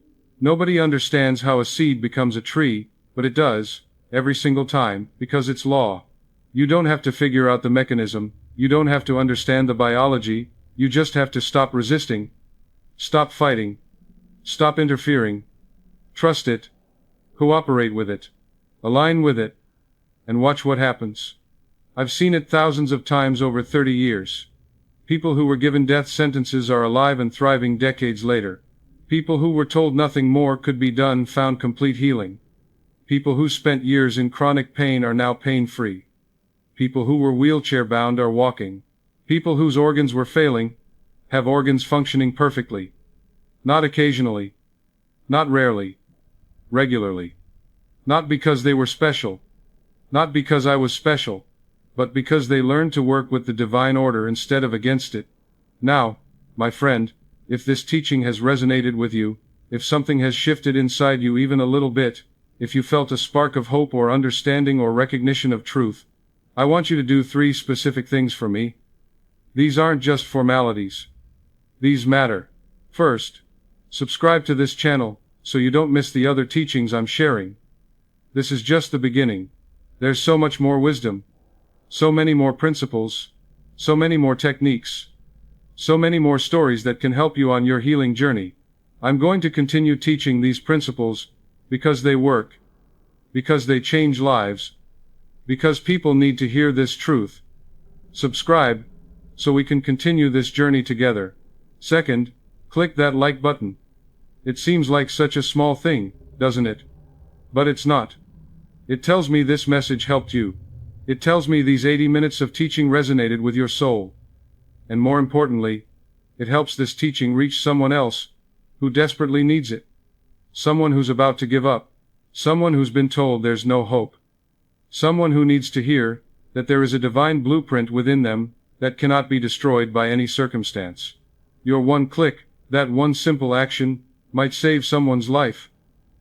Nobody understands how a seed becomes a tree, but it does, every single time, because it's law. You don't have to figure out the mechanism, you don't have to understand the biology, you just have to stop resisting, stop fighting, stop interfering, trust it, cooperate with it, align with it, and watch what happens. I've seen it thousands of times over 30 years. People who were given death sentences are alive and thriving decades later. People who were told nothing more could be done found complete healing. People who spent years in chronic pain are now pain-free. People who were wheelchair-bound are walking. People whose organs were failing have organs functioning perfectly. Not occasionally. Not rarely. Regularly. Not because they were special. Not because I was special. But because they learned to work with the divine order instead of against it. Now, my friend, if this teaching has resonated with you, if something has shifted inside you even a little bit, if you felt a spark of hope or understanding or recognition of truth, I want you to do 3 specific things for me. These aren't just formalities. These matter. First, subscribe to this channel, so you don't miss the other teachings I'm sharing. This is just the beginning. There's so much more wisdom. So many more principles, so many more techniques, so many more stories that can help you on your healing journey. I'm going to continue teaching these principles because they work, because they change lives, because people need to hear this truth. Subscribe, so we can continue this journey together. Second, click that like button. It seems like such a small thing, doesn't it? But it's not. It tells me this message helped you. It tells me these 80 minutes of teaching resonated with your soul. And more importantly, it helps this teaching reach someone else who desperately needs it. Someone who's about to give up. Someone who's been told there's no hope. Someone who needs to hear that there is a divine blueprint within them that cannot be destroyed by any circumstance. Your one click, that one simple action, might save someone's life.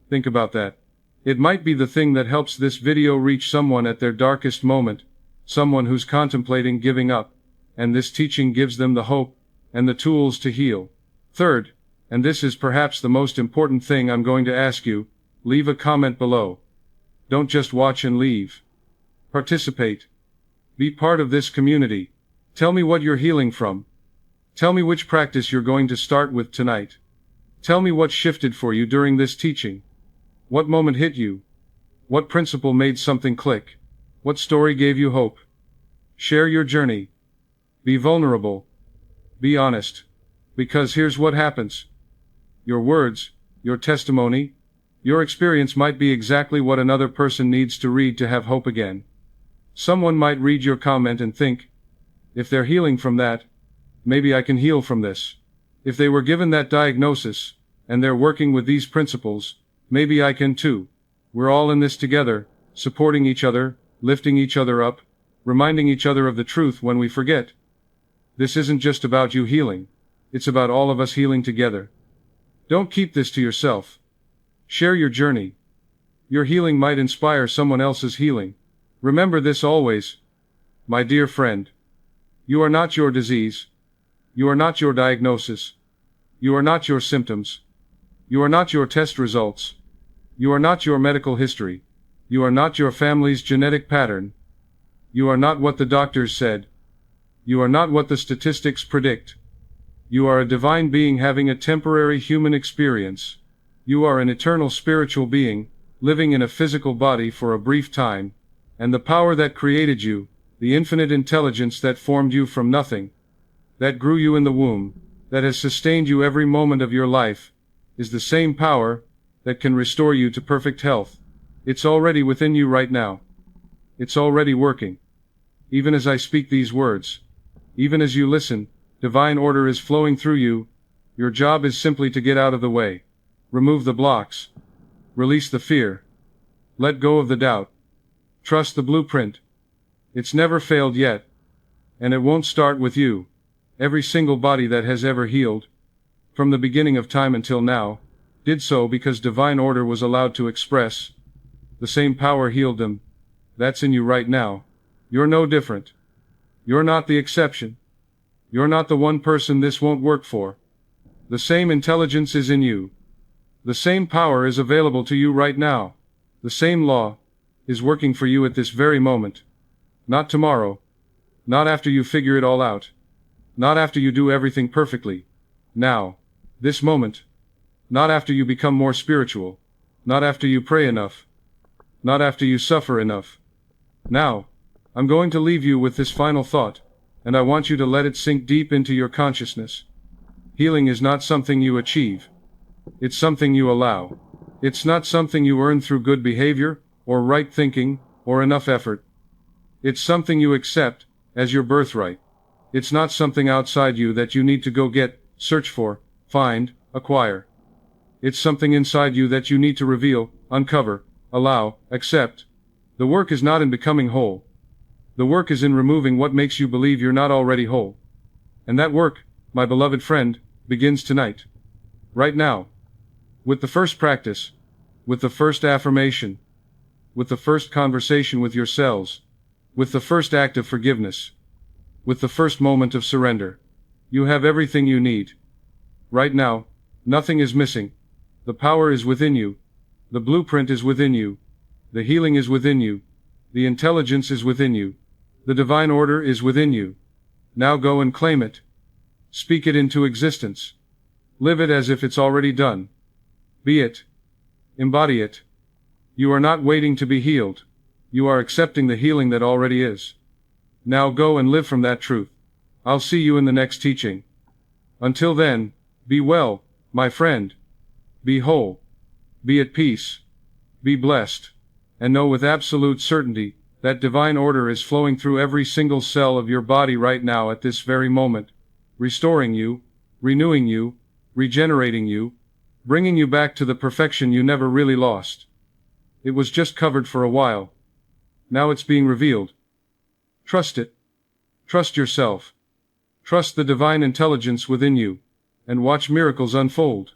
Think about that. It might be the thing that helps this video reach someone at their darkest moment, someone who's contemplating giving up, and this teaching gives them the hope and the tools to heal. Third, and this is perhaps the most important thing I'm going to ask you, leave a comment below. Don't just watch and leave. Participate. Be part of this community. Tell me what you're healing from. Tell me which practice you're going to start with tonight. Tell me what shifted for you during this teaching. What moment hit you? What principle made something click? What story gave you hope? Share your journey. Be vulnerable. Be honest. Because here's what happens. Your words, your testimony, your experience might be exactly what another person needs to read to have hope again. Someone might read your comment and think, if they're healing from that, maybe I can heal from this. If they were given that diagnosis, and they're working with these principles, maybe I can too. We're all in this together, supporting each other, lifting each other up, reminding each other of the truth when we forget. This isn't just about you healing. It's about all of us healing together. Don't keep this to yourself. Share your journey. Your healing might inspire someone else's healing. Remember this always, my dear friend. You are not your disease. You are not your diagnosis. You are not your symptoms. You are not your test results. You are not your medical history. You are not your family's genetic pattern. You are not what the doctors said. You are not what the statistics predict. You are a divine being having a temporary human experience. You are an eternal spiritual being, living in a physical body for a brief time, and the power that created you, the infinite intelligence that formed you from nothing, that grew you in the womb, that has sustained you every moment of your life, is the same power that can restore you to perfect health. It's already within you right now. It's already working. Even as I speak these words, even as you listen, divine order is flowing through you. Your job is simply to get out of the way. Remove the blocks. Release the fear. Let go of the doubt. Trust the blueprint. It's never failed yet. And it won't start with you. Every single body that has ever healed, from the beginning of time until now, did so because divine order was allowed to express. The same power healed them. That's in you right now. You're no different. You're not the exception. You're not the one person this won't work for. The same intelligence is in you. The same power is available to you right now. The same law is working for you at this very moment. Not tomorrow. Not after you figure it all out. Not after you do everything perfectly. Now. This moment. Not after you become more spiritual. Not after you pray enough. Not after you suffer enough. Now. I'm going to leave you with this final thought, and I want you to let it sink deep into your consciousness. Healing is not something you achieve. It's something you allow. It's not something you earn through good behavior, or right thinking, or enough effort. It's something you accept as your birthright. It's not something outside you that you need to go get, search for, find, acquire. It's something inside you that you need to reveal, uncover, allow, accept. The work is not in becoming whole. The work is in removing what makes you believe you're not already whole. And that work, my beloved friend, begins tonight. Right now. With the first practice. With the first affirmation. With the first conversation with yourselves. With the first act of forgiveness. With the first moment of surrender. You have everything you need. Right now, nothing is missing. The power is within you. The blueprint is within you. The healing is within you. The intelligence is within you. The divine order is within you. Now go and claim it. Speak it into existence. Live it as if it's already done. Be it. Embody it. You are not waiting to be healed. You are accepting the healing that already is. Now go and live from that truth. I'll see you in the next teaching. Until then, be well, my friend. Be whole. Be at peace. Be blessed. And know with absolute certainty that divine order is flowing through every single cell of your body right now at this very moment, restoring you, renewing you, regenerating you, bringing you back to the perfection you never really lost. It was just covered for a while. Now it's being revealed. Trust it. Trust yourself. Trust the divine intelligence within you, and watch miracles unfold.